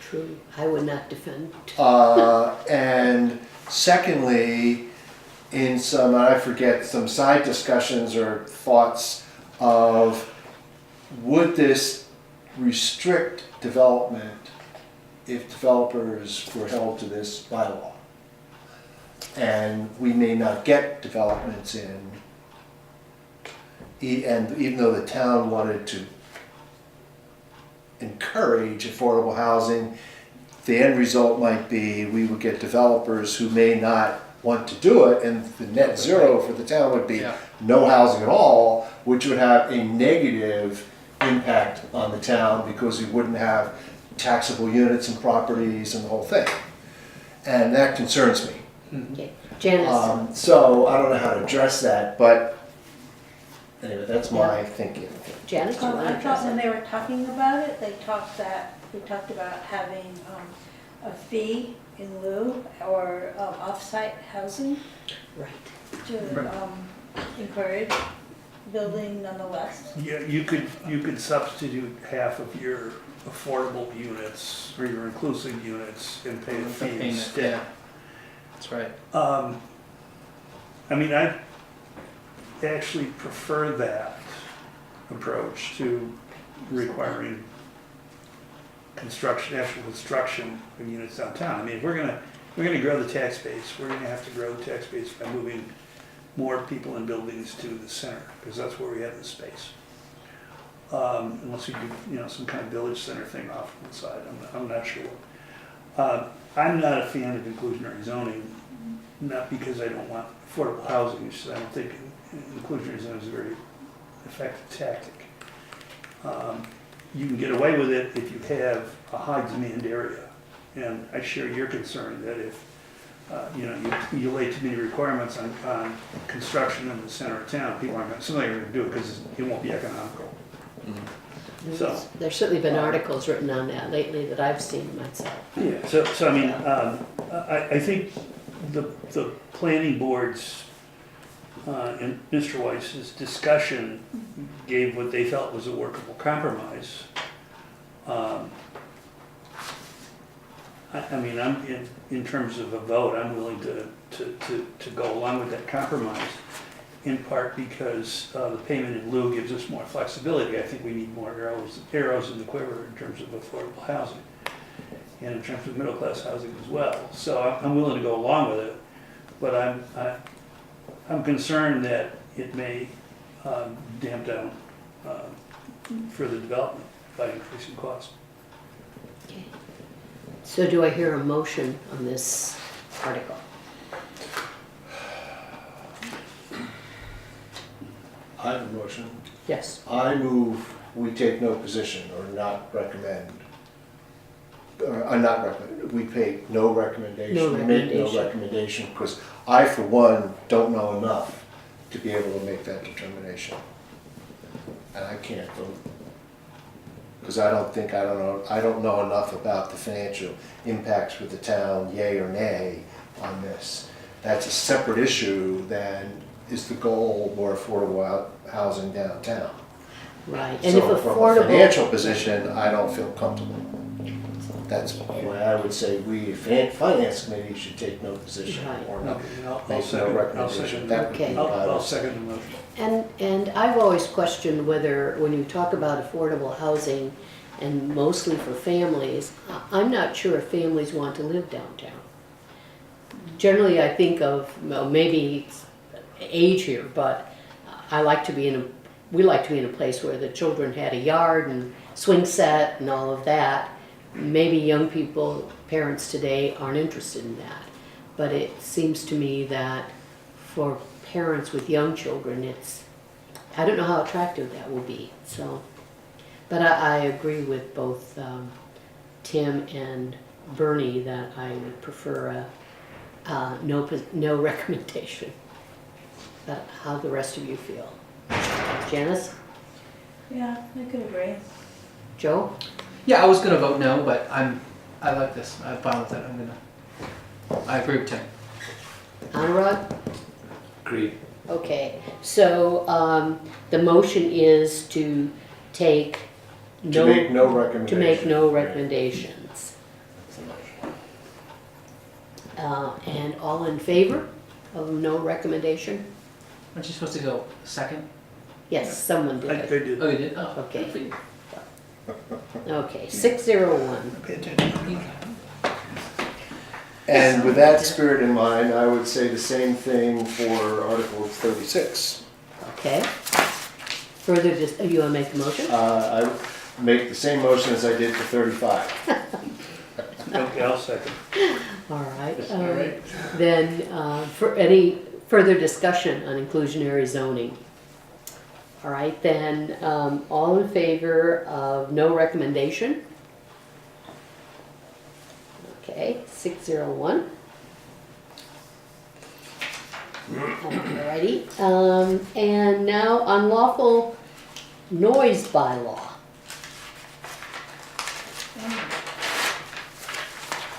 True. I would not defend. And secondly, in some, I forget, some side discussions or thoughts of, would this restrict development if developers were held to this bylaw? And we may not get developments in, and even though the town wanted to encourage affordable housing, the end result might be we would get developers who may not want to do it, and the net zero for the town would be Yeah. no housing at all, which would have a negative impact on the town because we wouldn't have taxable units and properties and the whole thing. And that concerns me. Okay. Janice? So I don't know how to address that, but anyway, that's my thinking. Janice, you want to I address thought when it? they were talking about it, we talked about having a fee in lieu or off-site housing Right. to encourage building nonetheless. Yeah, you could substitute half of your affordable units or your inclusive units and pay a The fee payment, instead. yeah. That's right. I mean, I actually prefer that approach to requiring actual construction of units downtown. I mean, if we're gonna grow the tax base, we're gonna have to grow the tax base by moving more people and buildings to the center, because that's where we have the space. Unless we do, some kind of village center thing off to the side, I'm not sure. I'm not a fan of inclusionary zoning, not because I don't want affordable housing, it's just I don't think inclusionary zoning is a very effective tactic. You can get away with it if you have a high demand area, and I share your concern that if you lay too many requirements on construction in the center of town, people aren't going to do it because it won't be economical. So. There's certainly been articles written on that lately that I've seen myself. Yeah, so I mean, I think the planning board's and Mr. Weiss's discussion gave what they felt was a workable compromise. I mean, in terms of a vote, I'm willing to go along with that compromise, in part because the payment in lieu gives us more flexibility. I think we need more arrows in the quiver in terms of affordable housing and in terms of middle-class housing as well. So I'm willing to go along with it, but I'm concerned that it may damp down further development by increasing costs. Okay. So do I hear a motion on this article? I have a motion. Yes. I move we take no position or not recommend. Not recommend, we make no recommendation. No We make no recommendation. recommendation, because I, for one, don't know enough to be able to make that determination. And I can't vote. Because I don't know enough about the financial impacts with the town, yay or nay, on this. That's a separate issue than is the goal more affordable housing downtown. Right, and if So from a affordable, financial position, I don't feel comfortable. That's why I would say we, finance committee, should take no position Right. or not Okay, I'll make no second, I'll recommendation. second, That would be Okay. my I'll motion. second the motion. and I've always questioned whether, when you talk about affordable housing, and mostly for families, I'm not sure if families want to live downtown. Generally, I think of, well, maybe it's age here, but we like to be in a place where the children had a yard and swing set and all of that. Maybe young people, parents today aren't interested in that. But it seems to me that for parents with young children, I don't know how attractive that will be, so. But I agree with both Tim and Bernie that I would prefer a no recommendation. But how the rest of you feel? Janice? Yeah, I could agree. Joe? Yeah, I was gonna vote no, but I like this. I'm fine with it. I agree with Tim. Anurag? Agreed. Okay, so the motion is to take To make no recommendation. to make no recommendations. And all in favor of no recommendation? Aren't you supposed to go second? Yes, someone I did. did. Oh, you did? Oh, Okay. good for you. Okay, 601. Pay attention. And with that spirit in mind, I would say the same thing for Article 36. Okay. Further, you want to make the motion? I would make the same motion as I did for 35. Okay, I'll second. All right. All right. Then, for any further discussion on inclusionary zoning? All right, then, all in favor of no recommendation? Okay, 601. Alrighty, and now unlawful noise bylaw.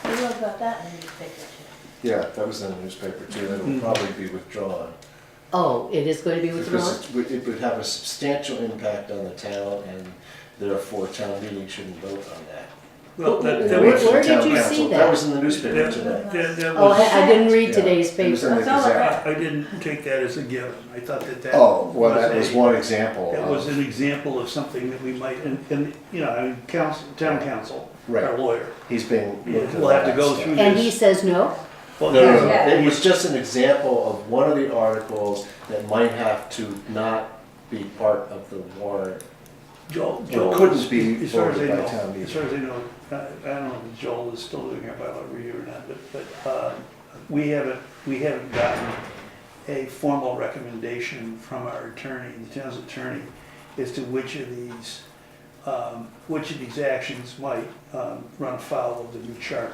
We wrote about that in the newspaper too. Yeah, that was in the newspaper too. That will probably be withdrawn. Oh, it is going to be withdrawn? Because it would have a substantial impact on the town, and therefore town meeting shouldn't vote on that. Well, that Where was, did Town you council. see That that? was in the newspaper today. that Oh, was, I didn't read Yeah, today's it was in paper. the That's all I Gazette. read. I didn't take that as a given. I thought that Oh, well, that was one example. That was of- an example of something that we might, and you know, I mean, town council, Right. our lawyer. He's been. looking We'll at have to that go stuff. through And he this. says no? Well, No, no, no, Yeah. it was just an example of one of the articles that might have to not be part of the warrant. Joel, couldn't be as far as I voted by know, town meeting. as far as I know, I don't know if Joel is still doing our bylaw review or not, but we haven't gotten a formal recommendation from our attorney, the town's attorney, as to which of these actions might run afoul of the new charter.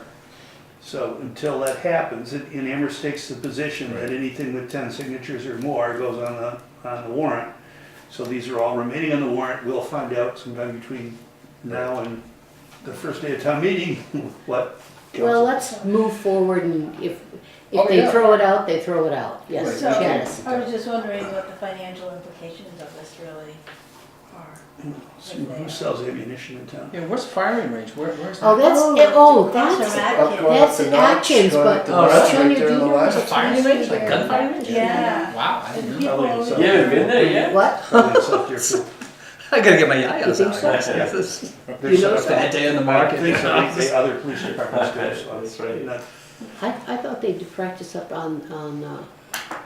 So until that happens, and Amherst takes the position that anything with 10 signatures or more goes on the warrant. So these are all remaining on the warrant. We'll find out sometime between now and the first day of town meeting what. Well, let's move forward, and if Oh, they yeah. throw it out, they throw it out. Yes, Right. So, Janice. I was just wondering what the financial implications of this really are. Who sells ammunition in town? Yeah, where's the firing range? Where's that? Oh, that's, Across that's, from Up, Atkins. going up that's the notch, Atkins, going but up the Oh, notch that's right on your there in the dealer, last it's a firing range? Like gunfighting range? Yeah. Wow, I didn't And know. people Probably so. Yeah, you've been there, yeah? what? Probably it's up there for- I gotta get my yayos You think out. so? Yes. You know It's bad day on the I market. think so. The other police departments do, so That's it's right. not. I thought they did practice up on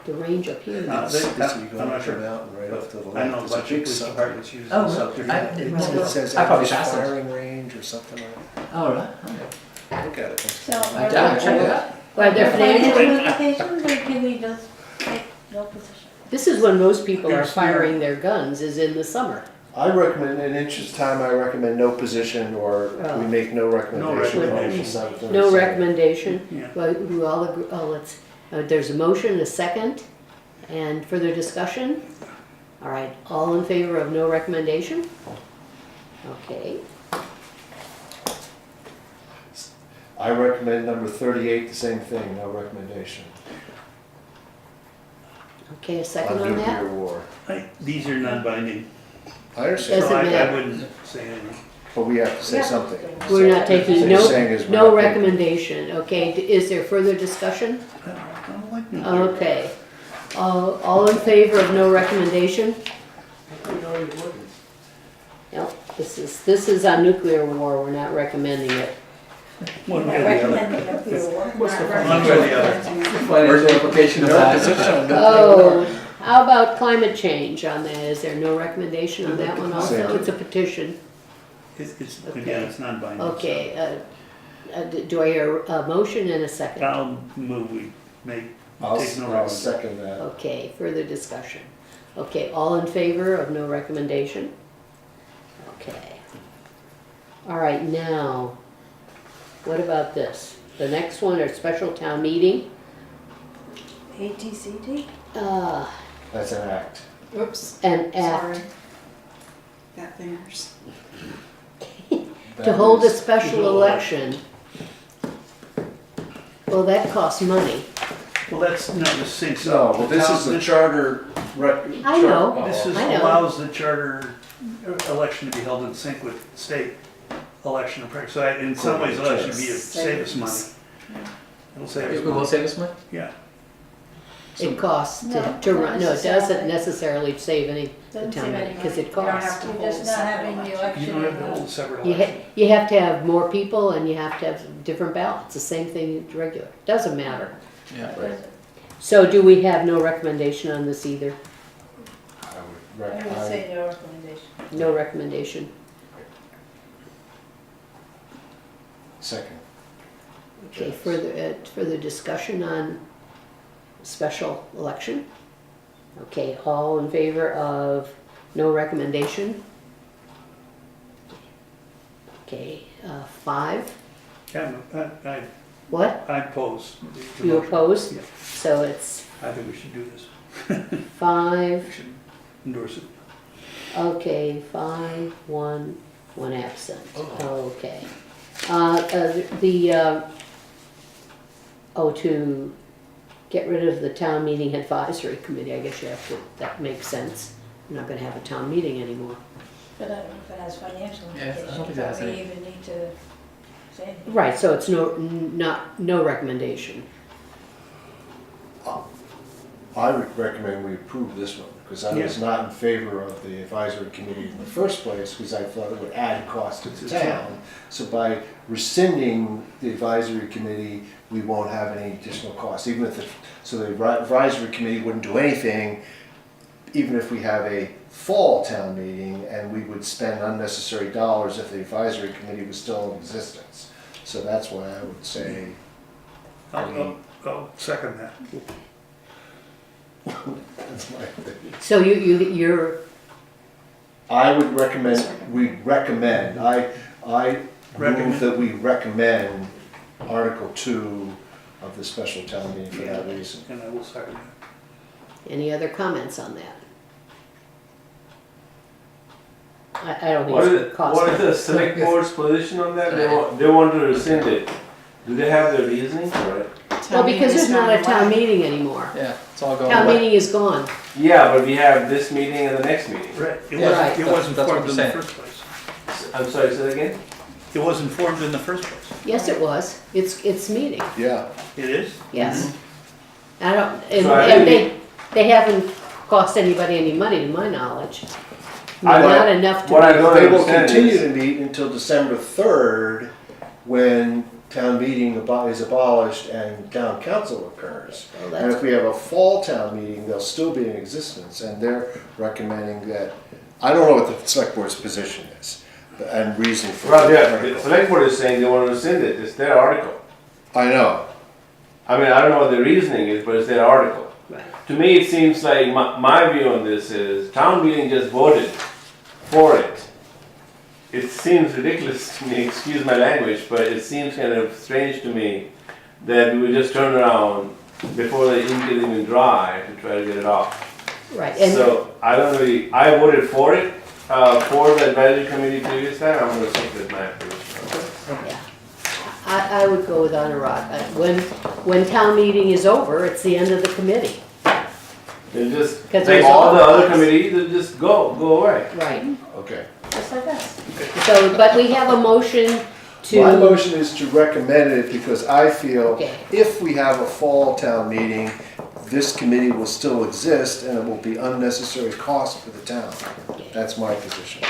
the range up here. No, This they- is you go I'm not up the sure. mountain right up to the I left. know a There's a bunch of big police sign. departments use Oh, this really? up there. It says I probably Amherst passed it. firing range or something like that. Oh, right. Look at it. So I are doubt it. Check it there out. Are there financial financial? implications, or can we just take no position? This is when most people are There's- firing their guns, is in the summer. I recommend, in interest of time, I recommend no position, or we make no recommendation. recommendation. No recommendation? Yeah. Well, we all agree, there's a motion, a second, and further discussion? All right, all in favor of no recommendation? Okay, I recommend number 38, the same thing, no recommendation. okay, a second on Nuclear that? war. These are non-binding, I understand, Doesn't so I matter. wouldn't say anything. but we have to say something. We're not So taking, you're saying is we're no not taking- recommendation, okay, is there further discussion? I don't like nuclear. Okay, all in favor of no recommendation? No, this is on nuclear war, we're not recommending it. One way or the other. Recommending a few. One way or the other. Financial implication of No that. position on nuclear Oh, war. how about climate change on that? Is there no recommendation on that one Same. also? It's a petition. It's, Okay. again, it's non-binding. Okay, do I hear a motion and a so second? I'll move, we make, I'll take no I'll recommendation. second that. Okay, further discussion. Okay, all in favor of no recommendation? Okay. All right, now, what about this? The next one, our special town meeting. ATCT? That's an act. Oops, An sorry. act Fat fingers. to That hold a is- special election. Well, that costs money. Well, that's not the same. No, but this is the charter. I know. This is, I know. allows the charter election to be held in sync with state election. So in some ways, it'll actually be, save us money. It'll save It us will money. save us money? Yeah. It costs No, to not run, no, it doesn't necessarily. necessarily save any Doesn't town save money, any because it You don't costs. have to You're hold just a not separate having the election. election. You don't have to hold a separate You election. you have to have more people and you have to have different ballots, the same thing as regular, doesn't matter. Yeah. So do we have no recommendation on this either? I would I rec- would I- say no recommendation. No recommendation. Second. Okay, Yes. further discussion on special election? Okay, all in favor of no recommendation? Okay, 5, Yeah, what? I oppose. the You motion. oppose? Yeah. So it's I think we should do this. 5, We should endorse it. okay, 5, 1 absent, okay. To get rid of the town meeting advisory committee, I guess you have to, that makes sense. You're not gonna have a town meeting anymore. But I don't know if it has financial Yeah, I don't implications, think it has but we any. even need to say anything. Right, so it's no recommendation. I would recommend we approve this one, because I was not in favor of the advisory committee in the first place, because I thought it would add cost to the town. So by rescinding the advisory committee, we won't have any additional costs, even if so the advisory committee wouldn't do anything, even if we have a fall town meeting, and we would spend unnecessary dollars if the advisory committee was still in existence. So that's why I would say, I'll second that. that's my opinion. So you're, I would recommend, we recommend, I move Recommend. that we recommend Article 2 of the special town meeting for that reason. And I will second that. any other comments on that? I don't think What it's is, gonna cost. what is the select board's position on that? They want to rescind it. Do they have the reasoning for it? Well, because there's not a town meeting anymore. Yeah, it's all going Town away. meeting is gone. Yeah, but we have this meeting and the next meeting. Right. It Yeah, wasn't, it that's- wasn't that's what formed I'm in the saying. first place. I'm sorry, say that again? It wasn't formed in the first place. Yes, it was. It's meeting, Yeah, It is? yes. I don't, and So I and think they haven't cost anybody any money, to my knowledge. I- Not enough What I to, don't they will understand continue is, to meet until December 3rd, when town meeting is abolished and town council occurs. Well, And that's, if we have a fall town meeting, they'll still be in existence, and they're recommending that, I don't know what the select board's position is, and reason for. Well, the yeah, the article. select board is saying they want to rescind it, it's their article. I know, I mean, I don't know what the reasoning is, but it's their article. right. To me, it seems like, my view on this is, town meeting just voted for it. It seems ridiculous to me, excuse my language, but it seems kind of strange to me that we would just turn around before the ink is even dry to try to get it off. Right, and So, I don't really, I voted for it, for the advisory committee previous time, I'm gonna stick with my position. yeah, I would go with Anurag. When town meeting is over, it's the end of the committee. Then just, 'Cause take there's all the all other kinds. committees and just go away. Right. okay. Just like us. So, but we have a motion to. My motion is to recommend it because I feel Okay. if we have a fall town meeting, this committee will still exist and it will be unnecessary cost for the town. That's my position.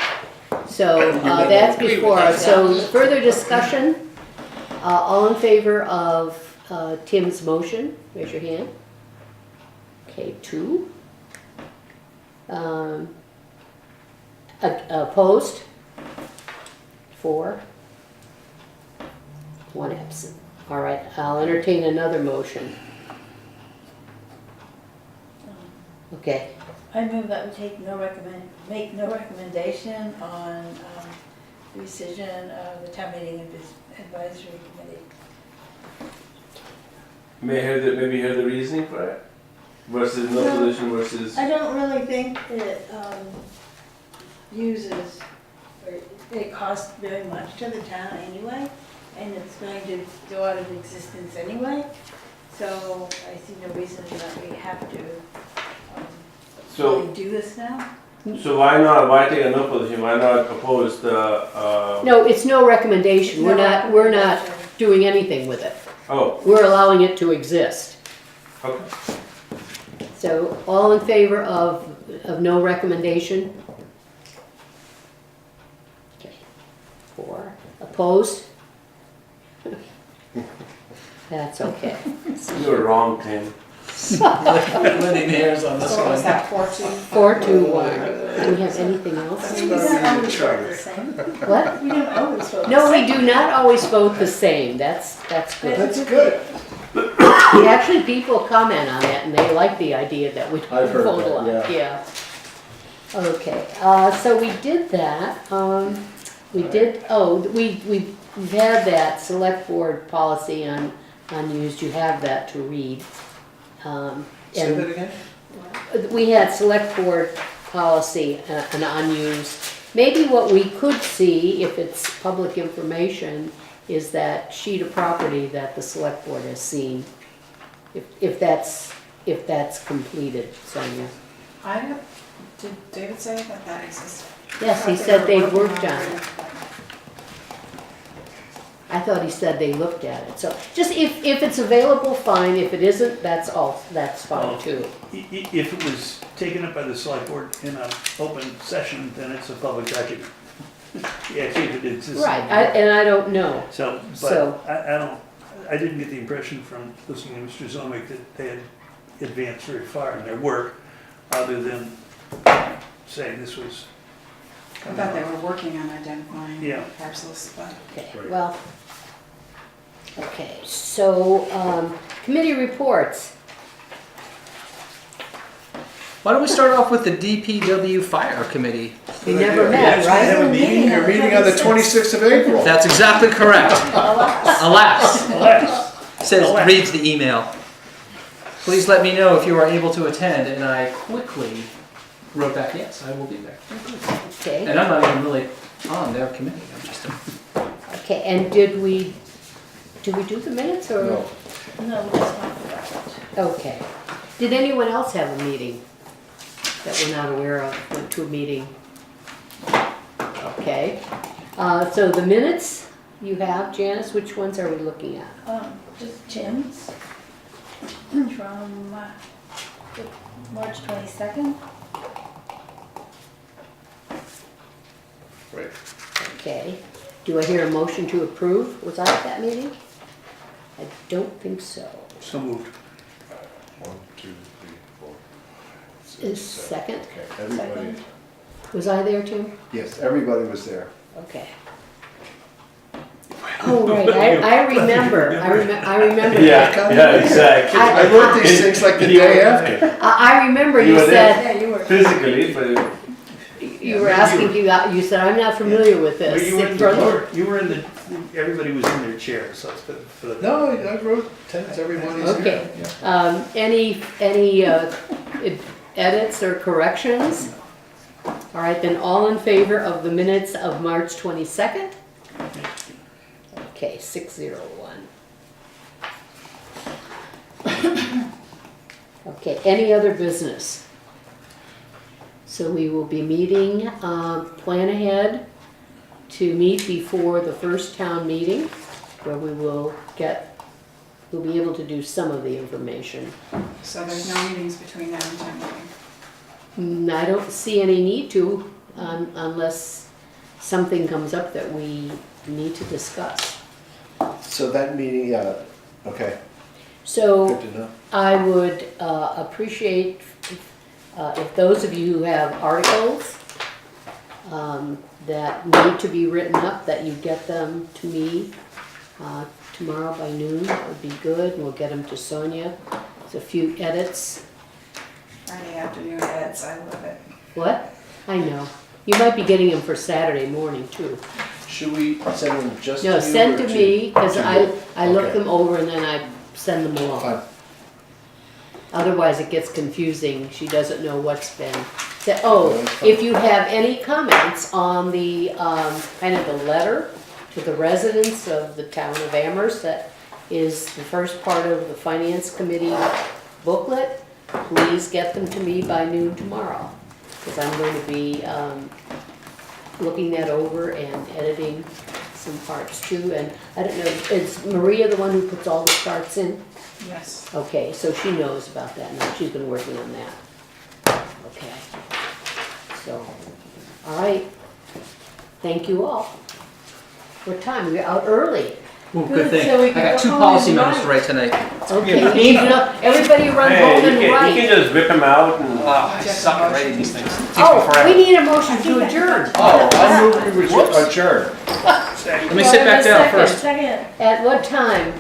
So that's before us. So further discussion, all in favor of Tim's motion, raise your hand. Okay, 2. Opposed? 4. 1 absent. All right, I'll entertain another motion. Okay, I move that we make no recommendation on the rescission of the town meeting advisory committee. Maybe hear the reasoning for it? Versus no No. position versus, I don't really think it uses, or it costs very much to the town anyway, and it's going to go out of existence anyway. So I see no reason that we have to so, really do this now. so why take a no position, why not oppose the, no, it's no recommendation. We're No not recommendation. doing anything with it. oh, We're allowing it to exist. okay. So all in favor of no recommendation? Okay. 4. Opposed? That's okay. You're wrong, Tim. Splitting hairs on this So what was one. that, 4-2? 4, 2, 1. Do we have anything else? We don't always vote the same. What? We don't always vote the No, we same. do not always vote the same. That's good. That's good. Actually, people comment on that and they like the idea that we I've heard vote that, alike, yeah. Okay, so we did that, we've had that select board policy on unused, you have that to read. Say that And again? we had select board policy on unused. Maybe what we could see, if it's public information, is that sheet of property that the select board has seen. If that's completed, Sonia. I don't, did David say that existed? Yes, he said they worked on it. I thought he said they looked at it. So just if it's available, fine. If it isn't, that's fine too. If it was taken up by the select board in an open session, then it's a public document. Yeah, if it exists. Right, and I don't know. So, So- but I didn't get the impression from listening to Mr. Zomick that they had advanced very far in their work, other than saying this was. I thought they were working on identifying Yeah. parcels, but. Okay, Right. well, okay, so, committee reports. Why don't we start off with the DPW Fire Committee? We never met, We have a right? meeting, you're meeting on the 26th of April. That's exactly correct. Alas, Alas, says, reads the email. Please let me know if you are able to attend, and I quickly wrote back, yes, I will be there. Okay, And I'm not even really on their committee, I'm just okay, and did we do the minutes or? No. No, we just talked about it. Okay. Did anyone else have a meeting that we're not aware of, went to a meeting? Okay. So the minutes you have, Janice, which ones are we looking at? Just Tim's from March 22nd. Right. Okay. Do I hear a motion to approve? Was I at that meeting? don't think so. So moved. 1, 2, 3, 4. Is second? Okay, everybody, Was I there too? yes, everybody was there. Okay. Oh, right, I remember, I remember. Yeah, exactly. I wrote these things like the day after. I remember You you were said, Yeah, you were. Physically, but you were asking, you said, I'm not familiar with But this. you were in Sit further. the, you were in the, everybody was in their chairs, so it's good for the. No, I wrote tenants, everybody's Okay. here. Yeah. Any edits or corrections? All right, then all in favor of the minutes of March 22nd? Okay, 601. Okay, any other business? So we will be meeting, plan ahead to meet before the first town meeting, where we'll be able to do some of the information. So there's no meetings between now and town meeting. I don't see any need to, unless something comes up that we need to discuss. So that meeting, okay, So good to know. I would appreciate if those of you who have articles that need to be written up, that you get them to me tomorrow by noon. That would be good, and we'll get them to Sonia. There's a few edits. Friday afternoon edits, I love it. What? I know. You might be getting them for Saturday morning too. Should we send them just to you? No, send or to me, because to I you? look Okay. them over and then I send them along. Fine. Otherwise it gets confusing, she doesn't know what's been said. Oh, if you have any comments on the, kind of the letter to the residents of the town of Amherst, that is the first part of the finance committee booklet, please get them to me by noon tomorrow, because I'm going to be, looking that over and editing some parts too. And I don't know, is Maria the one who puts all the charts in? Yes. Okay, so she knows about that now, she's been working on that. Okay. So, all right. Thank you all. What time? We're out early. Ooh, good thing. So we I can got go 2 home policy and memos to write. write tonight. Okay, you know, everybody run home and you write. can just whip them out and. I suck at writing these things. It takes me Oh, forever. we need a motion to adjourn. Oh, I move we adjourn. Let me sit back down first. Second. At what time?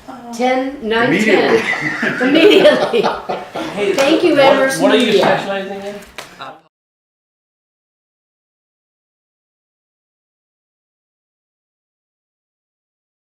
9:10. Immediately. Immediately. Hey, Thank you, what- Amherst What are you Media. specializing in?